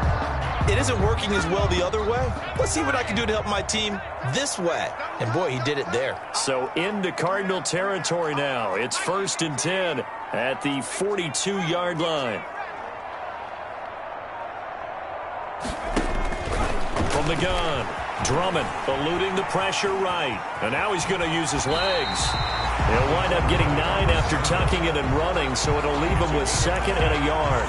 it isn't working as well the other way. Let's see what I can do to help my team this way. And boy, he did it there. So into Cardinal territory now. It's 1st and 10 at the 42-yard line. From the gun, Drummond eluding the pressure right. And now he's going to use his legs. He'll wind up getting 9 after tucking it and running, so it'll leave him with 2nd and a yard.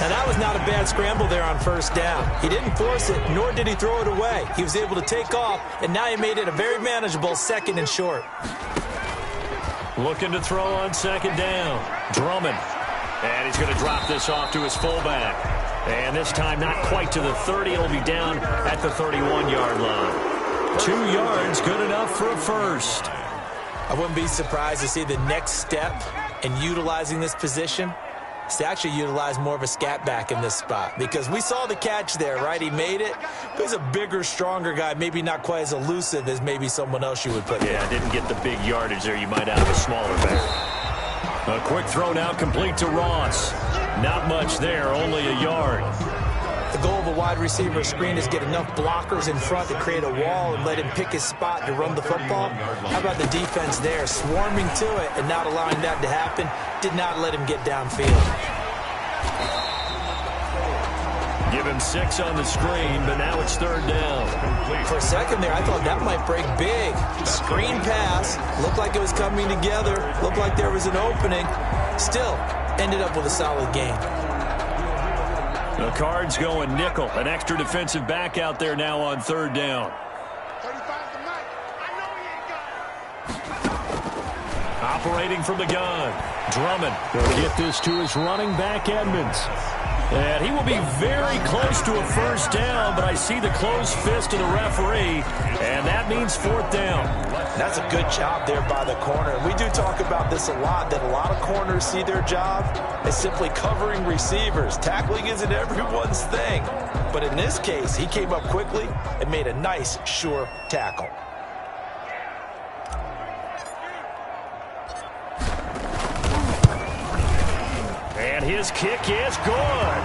Now, that was not a bad scramble there on 1st down. He didn't force it, nor did he throw it away. He was able to take off, and now he made it a very manageable 2nd and short. Looking to throw on 2nd down. Drummond. And he's going to drop this off to his fullback. And this time not quite to the 30. It'll be down at the 31-yard line. 2 yards, good enough for a first. I wouldn't be surprised to see the next step in utilizing this position is to actually utilize more of a scat back in this spot. Because we saw the catch there, right? He made it. But he's a bigger, stronger guy, maybe not quite as elusive as maybe someone else you would put there. Yeah, didn't get the big yardage there. You might have a smaller back. A quick throw now complete to Ross. Not much there, only a yard. The goal of a wide receiver screen is get enough blockers in front to create a wall and let him pick his spot to run the football. How about the defense there, swarming to it and not allowing that to happen? Did not let him get downfield. Give him 6 on the screen, but now it's 3rd down. For a second there, I thought that might break big. Screen pass, looked like it was coming together, looked like there was an opening. Still, ended up with a solid gain. The Cards going nickel. An extra defensive back out there now on 3rd down. 35 to Mike. I know he ain't got it. Operating from the gun. Drummond will get this to his running back, Edmonds. And he will be very close to a 1st down, but I see the closed fist of the referee, and that means 4th down. That's a good job there by the corner. And we do talk about this a lot, that a lot of corners see their job as simply covering receivers. Tackling isn't everyone's thing. But in this case, he came up quickly and made a nice, sure tackle. And his kick is good.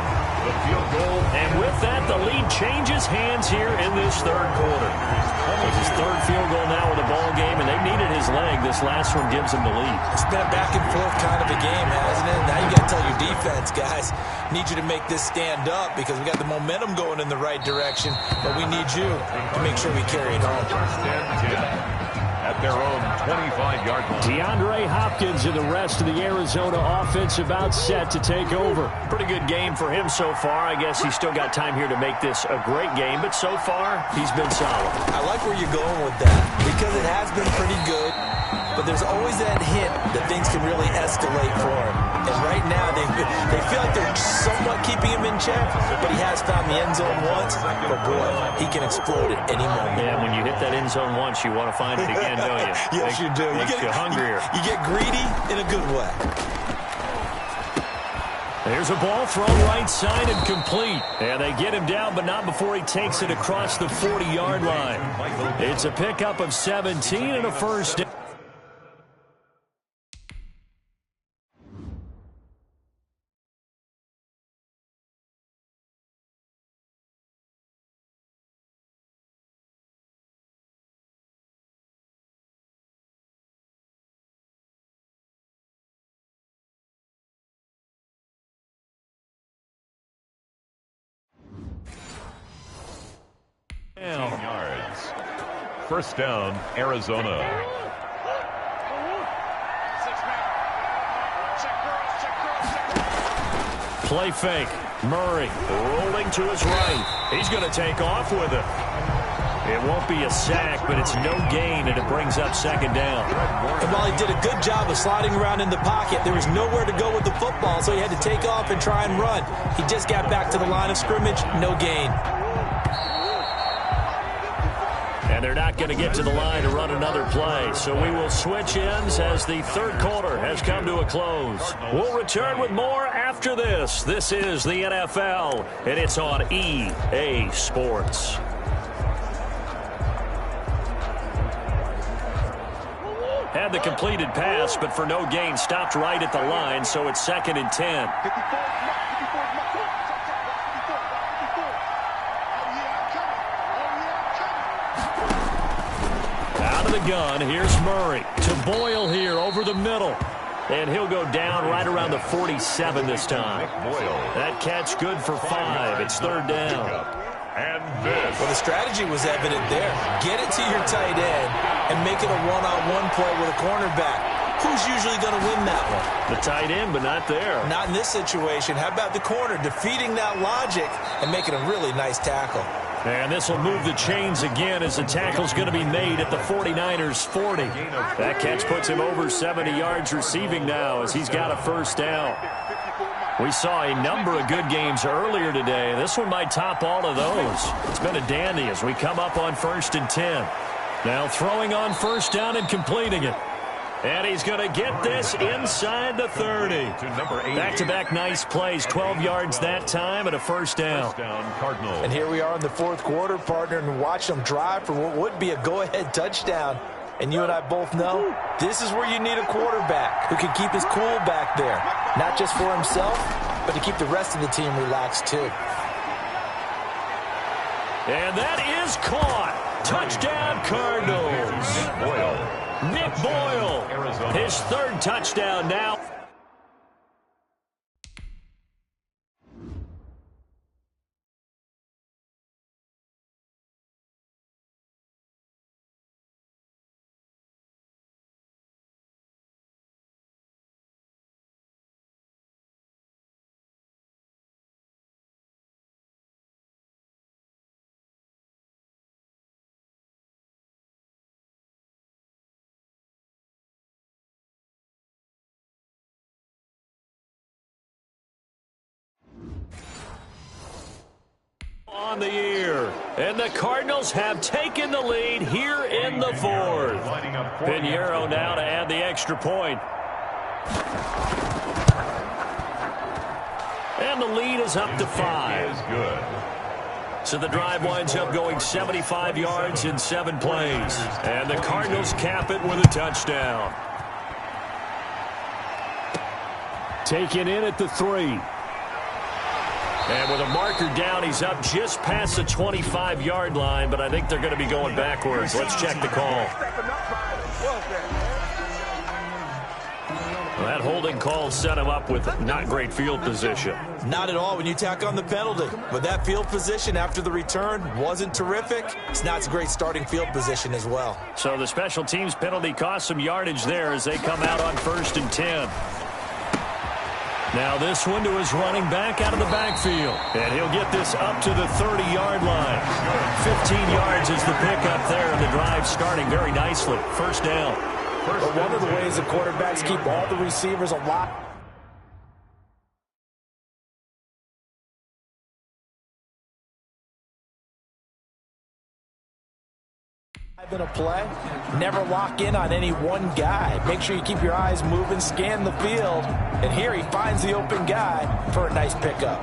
The field goal. And with that, the lead changes hands here in this 3rd quarter. It's his 3rd field goal now with the ball game, and they needed his leg. This last one gives him the lead. It's been a back-and-forth kind of a game, hasn't it? Now you got to tell your defense, guys, need you to make this stand up because we got the momentum going in the right direction, but we need you to make sure we carry it home. At their own 25-yard line. DeAndre Hopkins and the rest of the Arizona offense about set to take over. Pretty good game for him so far. I guess he's still got time here to make this a great game, but so far, he's been solid. I like where you're going with that because it has been pretty good, but there's always that hint that things can really escalate for him. And right now, they feel like they're somewhat keeping him in check, but he has found the end zone once. But boy, he can explode at any moment. Yeah, when you hit that end zone once, you want to find it again, don't you? Yes, you do. Makes you hungrier. You get greedy in a good way. There's a ball thrown right side and complete. And they get him down, but not before he takes it across the 40-yard line. It's a pickup of 17 and a 1st down. Yards. 1st down, Arizona. Play fake. Murray rolling to his right. He's going to take off with it. It won't be a sack, but it's no gain, and it brings up 2nd down. And while he did a good job of sliding around in the pocket, there was nowhere to go with the football, so he had to take off and try and run. He just got back to the line of scrimmage, no gain. And they're not going to get to the line to run another play. So we will switch ends as the 3rd quarter has come to a close. We'll return with more after this. This is the NFL, and it's on EA Sports. Had the completed pass, but for no gain, stopped right at the line, so it's 2nd and 10. of the gun. Here's Murray to Boyle here over the middle. And he'll go down right around the 47 this time. That catch good for 5. It's third down. And this. Well, the strategy was evident there. Get it to your tight end and make it a one-on-one play with a cornerback. Who's usually going to win that one? The tight end, but not there. Not in this situation. How about the corner defeating that logic and making a really nice tackle? And this will move the chains again as the tackle's going to be made at the 49ers 40. That catch puts him over 70 yards receiving now as he's got a first down. We saw a number of good games earlier today. This one might top all of those. It's been a dandy as we come up on 1st and 10. Now throwing on first down and completing it. And he's going to get this inside the 30. Back-to-back nice plays, 12 yards that time and a first down. Cardinals. And here we are in the fourth quarter, partner, and watch them drive for what would be a go-ahead touchdown. And you and I both know this is where you need a quarterback who can keep his cool back there. Not just for himself, but to keep the rest of the team relaxed too. And that is caught. Touchdown, Cardinals. Nick Boyle, his third touchdown now. On the year, and the Cardinals have taken the lead here in the fourth. Pinheiro now to add the extra point. And the lead is up to 5. So the drive winds up going 75 yards in 7 plays. And the Cardinals cap it with a touchdown. Taken in at the 3. And with a marker down, he's up just past the 25-yard line, but I think they're going to be going backwards. Let's check the call. Well, that holding call set him up with not great field position. Not at all when you tack on the penalty. But that field position after the return wasn't terrific. It's not a great starting field position as well. So the special teams penalty cost some yardage there as they come out on 1st and 10. Now this one to his running back out of the backfield. And he'll get this up to the 30-yard line. 15 yards is the pickup there, and the drive starting very nicely. First down. But one of the ways the quarterbacks keep all the receivers alive in a play, never lock in on any one guy. Make sure you keep your eyes moving, scan the field, and here he finds the open guy for a nice pickup.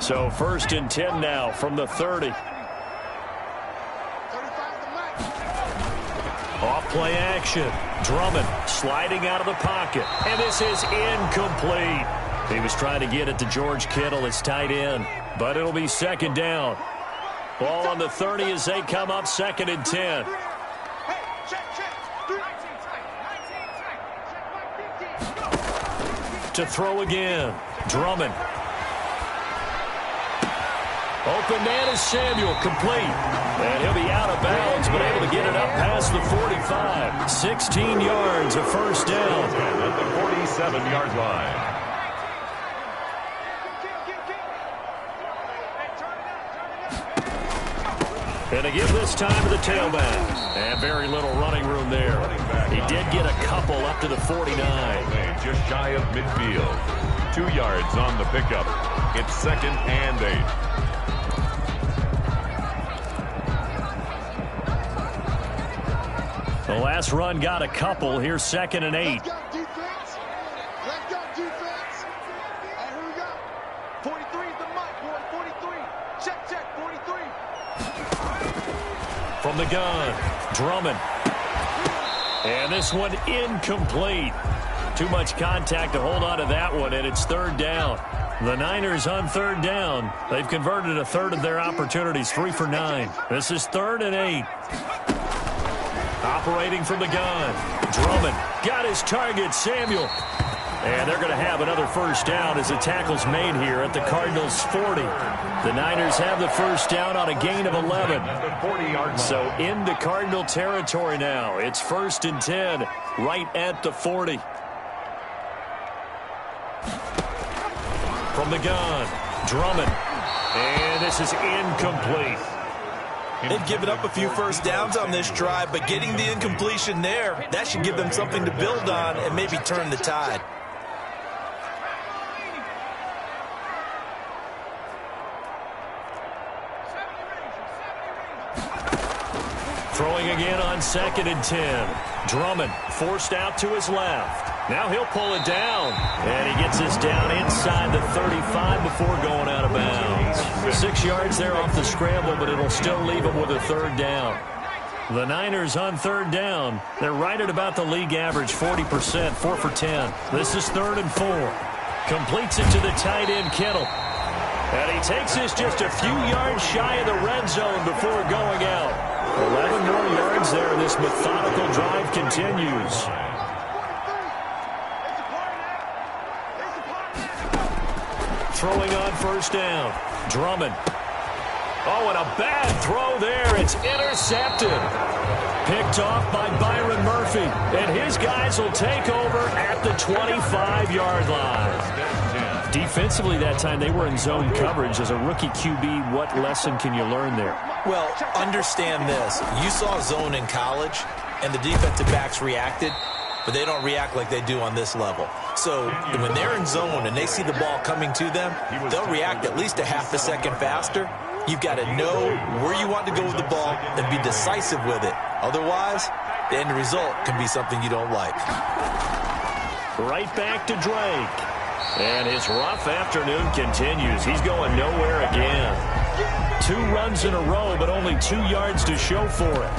So 1st and 10 now from the 30. Off play action. Drummond sliding out of the pocket. And this is incomplete. He was trying to get it to George Kittle, his tight end. But it'll be second down. Ball on the 30 as they come up 2nd and 10. To throw again. Drummond. Open man is Samuel, complete. And he'll be out of bounds, but able to get it up past the 45. 16 yards, a first down. And at the 47-yard line. And to give this time to the tailback. And very little running room there. He did get a couple up to the 49. Just shy of midfield. 2 yards on the pickup. It's 2nd and 8. The last run got a couple. Here's 2nd and 8. Let's go, defense. Let's go, defense. And here we go. 43 is the mic, boy. 43. Check, 43. From the gun, Drummond. And this one incomplete. Too much contact to hold on to that one, and it's third down. The Niners on third down. They've converted a third of their opportunities, 3 for 9. This is 3rd and 8. Operating from the gun. Drummond got his target, Samuel. And they're going to have another first down as the tackle's made here at the Cardinals' 40. The Niners have the first down on a gain of 11. So into Cardinal territory now. It's 1st and 10 right at the 40. From the gun, Drummond. And this is incomplete. They've given up a few first downs on this drive, but getting the incompletion there, that should give them something to build on and maybe turn the tide. Throwing again on 2nd and 10. Drummond forced out to his left. Now he'll pull it down. And he gets this down inside the 35 before going out of bounds. 6 yards there off the scramble, but it'll still leave him with a third down. The Niners on third down. They're right at about the league average, 40%, 4 for 10. This is 3rd and 4. Completes it to the tight end, Kittle. And he takes this just a few yards shy of the red zone before going out. 11 more yards there, and this methodical drive continues. Throwing on first down. Drummond. Oh, and a bad throw there. It's intercepted. Picked off by Byron Murphy. And his guys will take over at the 25-yard line. Defensively that time, they were in zone coverage. As a rookie QB, what lesson can you learn there? Well, understand this. You saw zone in college, and the defensive backs reacted, but they don't react like they do on this level. So when they're in zone and they see the ball coming to them, they'll react at least a half a second faster. You've got to know where you want to go with the ball and be decisive with it. Otherwise, the end result can be something you don't like. Right back to Drake. And his rough afternoon continues. He's going nowhere again. 2 runs in a row, but only 2 yards to show for it.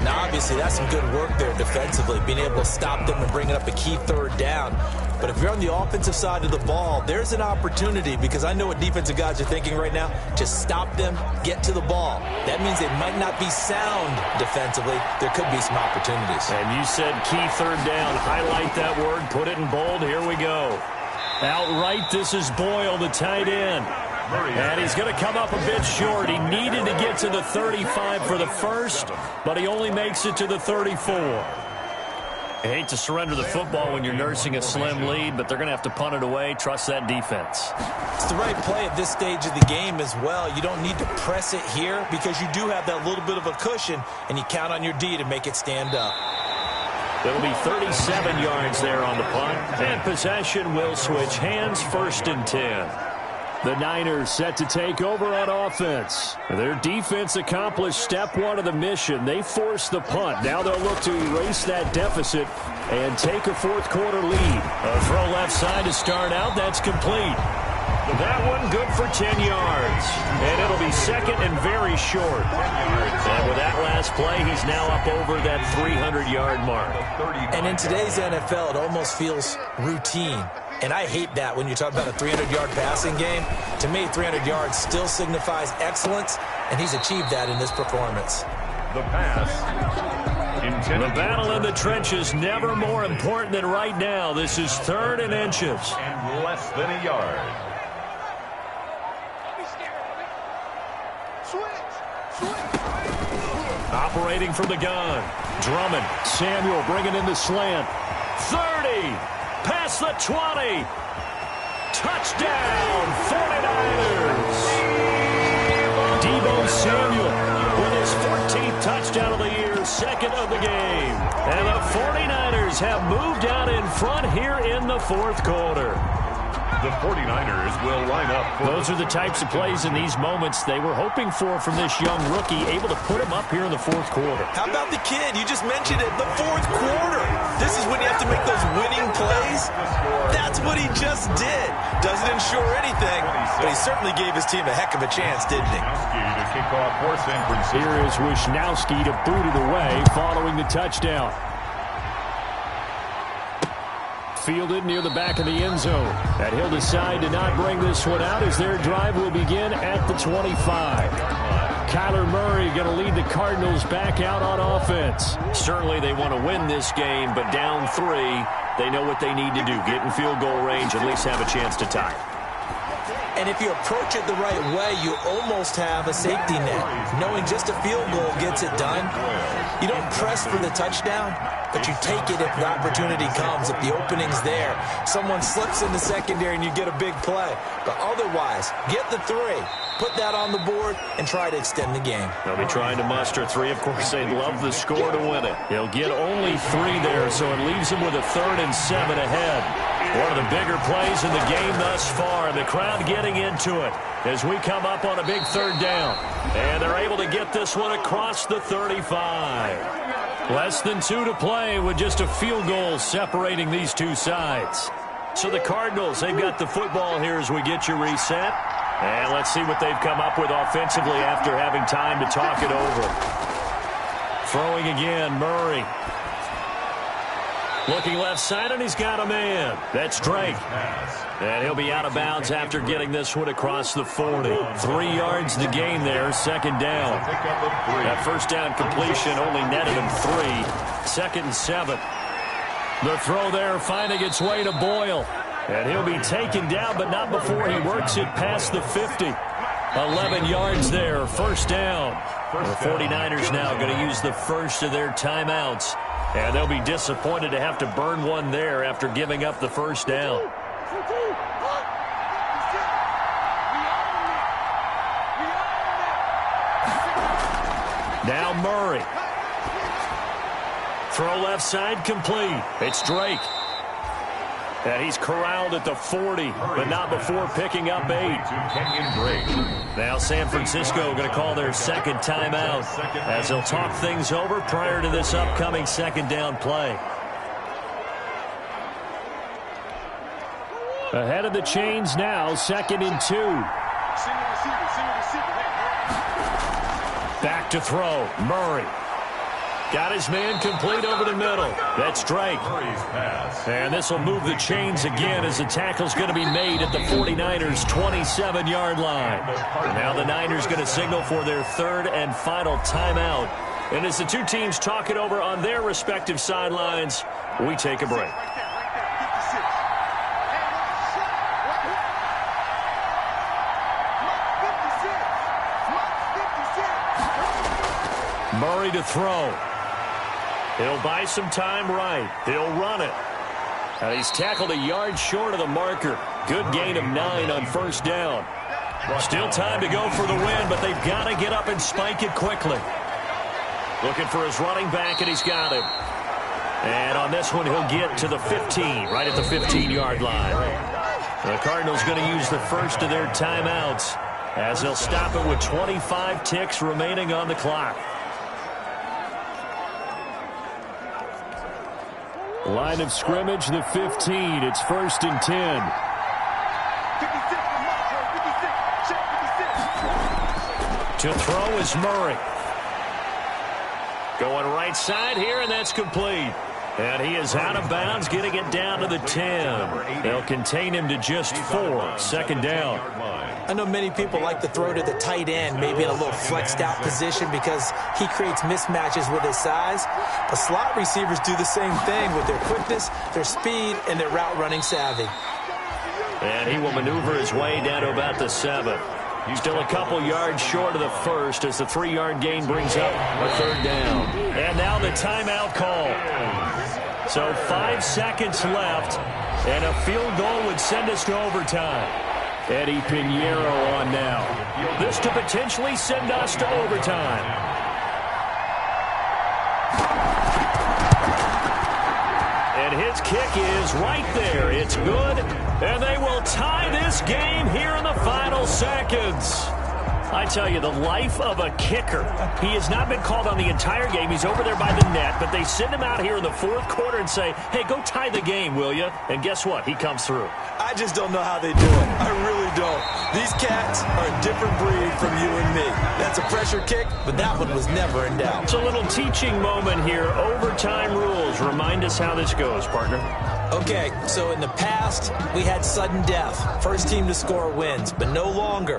Now, obviously, that's some good work there defensively, being able to stop them and bring it up a key third down. But if you're on the offensive side of the ball, there's an opportunity, because I know what defensive guys are thinking right now, to stop them, get to the ball. That means they might not be sound defensively. There could be some opportunities. And you said key third down. Highlight that word. Put it in bold. Here we go. Outright, this is Boyle, the tight end. And he's going to come up a bit short. He needed to get to the 35 for the first, but he only makes it to the 34. I hate to surrender the football when you're nursing a slim lead, but they're going to have to punt it away. Trust that defense. It's the right play at this stage of the game as well. You don't need to press it here because you do have that little bit of a cushion, and you count on your D to make it stand up. It'll be 37 yards there on the punt, and possession will switch hands, 1st and 10. The Niners set to take over on offense. Their defense accomplished step 1 of the mission. They forced the punt. Now they'll look to erase that deficit and take a 4th quarter lead. A throw left side to start out. That's complete. That one good for 10 yards. And it'll be 2nd and very short. And with that last play, he's now up over that 300-yard mark. And in today's NFL, it almost feels routine. And I hate that when you talk about a 300-yard passing game. To me, 300 yards still signifies excellence, and he's achieved that in this performance. The pass. The battle in the trenches never more important than right now. This is 3rd and inches. And less than a yard. Operating from the gun. Drummond. Samuel bringing in the slant. 30. Past the 20. Touchdown, 49ers. Deebo Samuel with his 14th touchdown of the year, 2nd of the game. And the 49ers have moved out in front here in the 4th quarter. The 49ers will line up. Those are the types of plays in these moments they were hoping for from this young rookie, able to put him up here in the 4th quarter. How about the kid? You just mentioned it, the 4th quarter. This is when you have to make those winning plays. That's what he just did. Doesn't ensure anything, but he certainly gave his team a heck of a chance, didn't he? Here is Wisnowski to boot it away following the touchdown. Fielded near the back of the end zone. And he'll decide to not bring this one out as their drive will begin at the 25. Kyler Murray going to lead the Cardinals back out on offense. Certainly they want to win this game, but down 3, they know what they need to do. Get in field goal range, at least have a chance to tie. And if you approach it the right way, you almost have a safety net. Knowing just a field goal gets it done. You don't press for the touchdown, but you take it if the opportunity comes. If the opening's there, someone slips in the secondary and you get a big play. But otherwise, get the 3, put that on the board, and try to extend the game. They'll be trying to muster 3. Of course, they'd love the score to win it. He'll get only 3 there, so it leaves him with a 3rd and 7 ahead. One of the bigger plays in the game thus far, and the crowd getting into it as we come up on a big 3rd down. And they're able to get this one across the 35. Less than 2 to play with just a field goal separating these two sides. So the Cardinals, they've got the football here as we get you reset. And let's see what they've come up with offensively after having time to talk it over. Throwing again, Murray. Looking left side, and he's got a man. That's Drake. And he'll be out of bounds after getting this one across the 40. 3 yards to gain there, 2nd down. That first down completion only netted him 3. 2nd and 7. The throw there finding its way to Boyle. And he'll be taken down, but not before he works it past the 50. 11 yards there, 1st down. The 49ers now going to use the first of their timeouts. And they'll be disappointed to have to burn one there after giving up the 1st down. Now Murray. Throw left side complete. It's Drake. And he's corralled at the 40, but not before picking up 8. Now San Francisco going to call their 2nd timeout as they'll talk things over prior to this upcoming 2nd down play. Ahead of the chains now, 2nd and 2. Back to throw, Murray. Got his man complete over the middle. That's Drake. And this will move the chains again as the tackle's going to be made at the 49ers' 27-yard line. And now the Niners going to signal for their 3rd and final timeout. And as the two teams talk it over on their respective sidelines, we take a break. Murray to throw. He'll buy some time right. He'll run it. And he's tackled a yard short of the marker. Good gain of 9 on 1st down. Still time to go for the win, but they've got to get up and spike it quickly. Looking for his running back, and he's got him. And on this one, he'll get to the 15, right at the 15-yard line. The Cardinals going to use the first of their timeouts as they'll stop it with 25 ticks remaining on the clock. Line of scrimmage, the 15. It's 1st and 10. To throw is Murray. Going right side here, and that's complete. And he is out of bounds, getting it down to the 10. They'll contain him to just 4. 2nd down. I know many people like to throw to the tight end, maybe in a little flexed out position because he creates mismatches with his size. But slot receivers do the same thing with their quickness, their speed, and their route running savvy. And he will maneuver his way down to about the 7. Still a couple yards short of the first as the 3-yard gain brings up a 3rd down. And now the timeout call. So 5 seconds left, and a field goal would send us to overtime. Eddie Pinheiro on now. This to potentially send us to overtime. And his kick is right there. It's good, and they will tie this game here in the final seconds. I tell you, the life of a kicker. He has not been called on the entire game. He's over there by the net, but they send him out here in the 4th quarter and say, hey, go tie the game, will you? And guess what? He comes through. I just don't know how they do it. I really don't. These cats are a different breed from you and me. That's a pressure kick, but that one was never in doubt. It's a little teaching moment here. Overtime rules. Remind us how this goes, partner. Okay, so in the past, we had sudden death. First team to score wins, but no longer.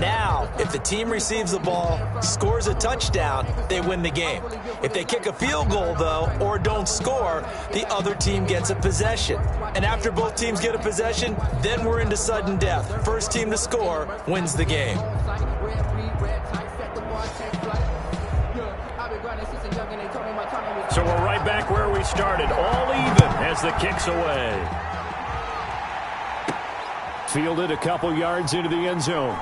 Now, if the team receives the ball, scores a touchdown, they win the game. If they kick a field goal, though, or don't score, the other team gets a possession. And after both teams get a possession, then we're into sudden death. First team to score wins the game. So we're right back where we started, all even as the kick's away. Fielded a couple yards into the end zone.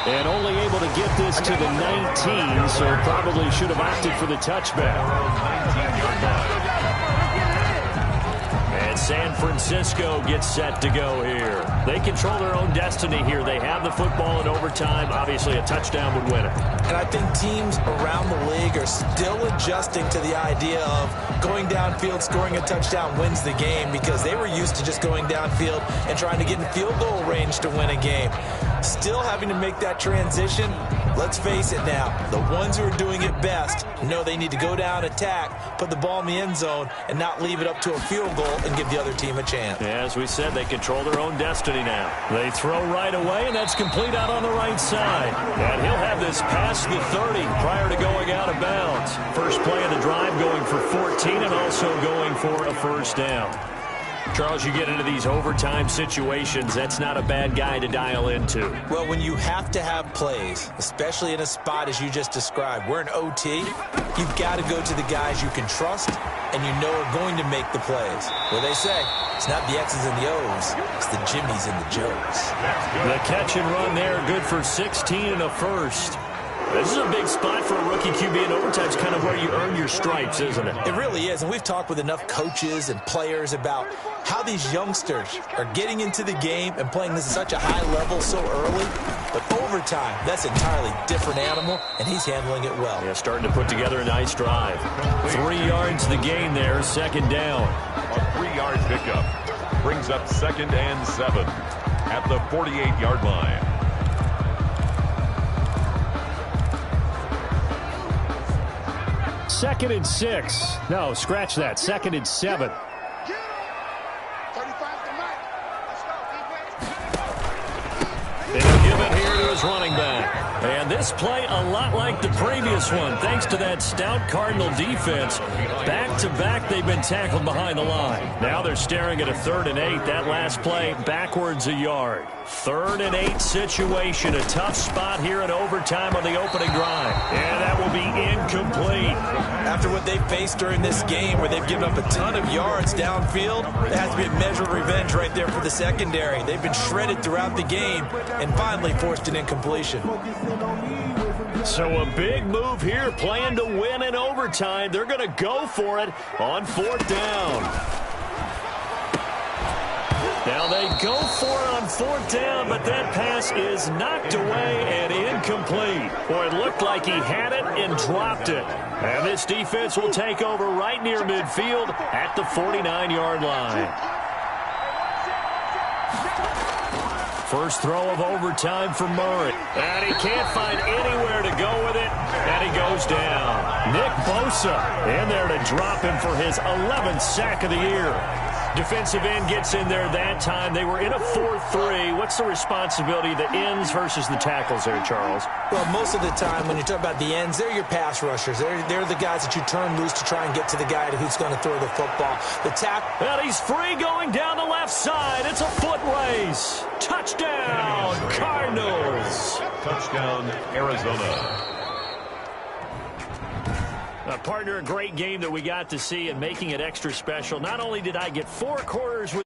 And only able to get this to the 19, so probably should have opted for the touchback. And San Francisco gets set to go here. They control their own destiny here. They have the football in overtime. Obviously, a touchdown would win it. And I think teams around the league are still adjusting to the idea of going downfield, scoring a touchdown wins the game, because they were used to just going downfield and trying to get in field goal range to win a game. Still having to make that transition. Let's face it now, the ones who are doing it best know they need to go down, attack, put the ball in the end zone, and not leave it up to a field goal and give the other team a chance. As we said, they control their own destiny now. They throw right away, and that's complete out on the right side. And he'll have this past the 30 prior to going out of bounds. First play of the drive going for 14 and also going for a first down. Charles, you get into these overtime situations, that's not a bad guy to dial into. Well, when you have to have plays, especially in a spot as you just described, we're in OT, you've got to go to the guys you can trust and you know are going to make the plays. Well, they say, it's not the X's and the O's, it's the Jimmies and the Joes. The catch and run there, good for 16 and a first. This is a big spot for a rookie QB in overtime. It's kind of where you earn your stripes, isn't it? It really is, and we've talked with enough coaches and players about how these youngsters are getting into the game and playing this at such a high level so early. But overtime, that's an entirely different animal, and he's handling it well. Yeah, starting to put together a nice drive. 3 yards the gain there, second down. A 3-yard pickup brings up 2nd and 7 at the 48-yard line. Second and 6. No, scratch that. 2nd and 7. And he'll give it here to his running back. And this play a lot like the previous one. Thanks to that stout Cardinal defense, back-to-back they've been tackled behind the line. Now they're staring at a 3rd and 8. That last play backwards a yard. 3rd and 8 situation. A tough spot here in overtime on the opening drive. And that will be incomplete. After what they've faced during this game where they've given up a ton of yards downfield, there has to be a measure of revenge right there for the secondary. They've been shredded throughout the game and finally forced an incompletion. So a big move here, playing to win in overtime. They're going to go for it on 4th down. Now they go for it on 4th down, but that pass is knocked away and incomplete. Boy, it looked like he had it and dropped it. And this defense will take over right near midfield at the 49-yard line. First throw of overtime for Murray. And he can't find anywhere to go with it. And he goes down. Nick Bosa in there to drop him for his 11th sack of the year. Defensive end gets in there that time. They were in a 4-3. What's the responsibility of the ends versus the tackles there, Charles? Well, most of the time when you talk about the ends, they're your pass rushers. They're the guys that you turn loose to try and get to the guy who's going to throw the football. The tackle. And he's free going down the left side. It's a foot race. Touchdown, Cardinals. Touchdown, Arizona. Partner, a great game that we got to see and making it extra special. Not only did I get 4 quarters with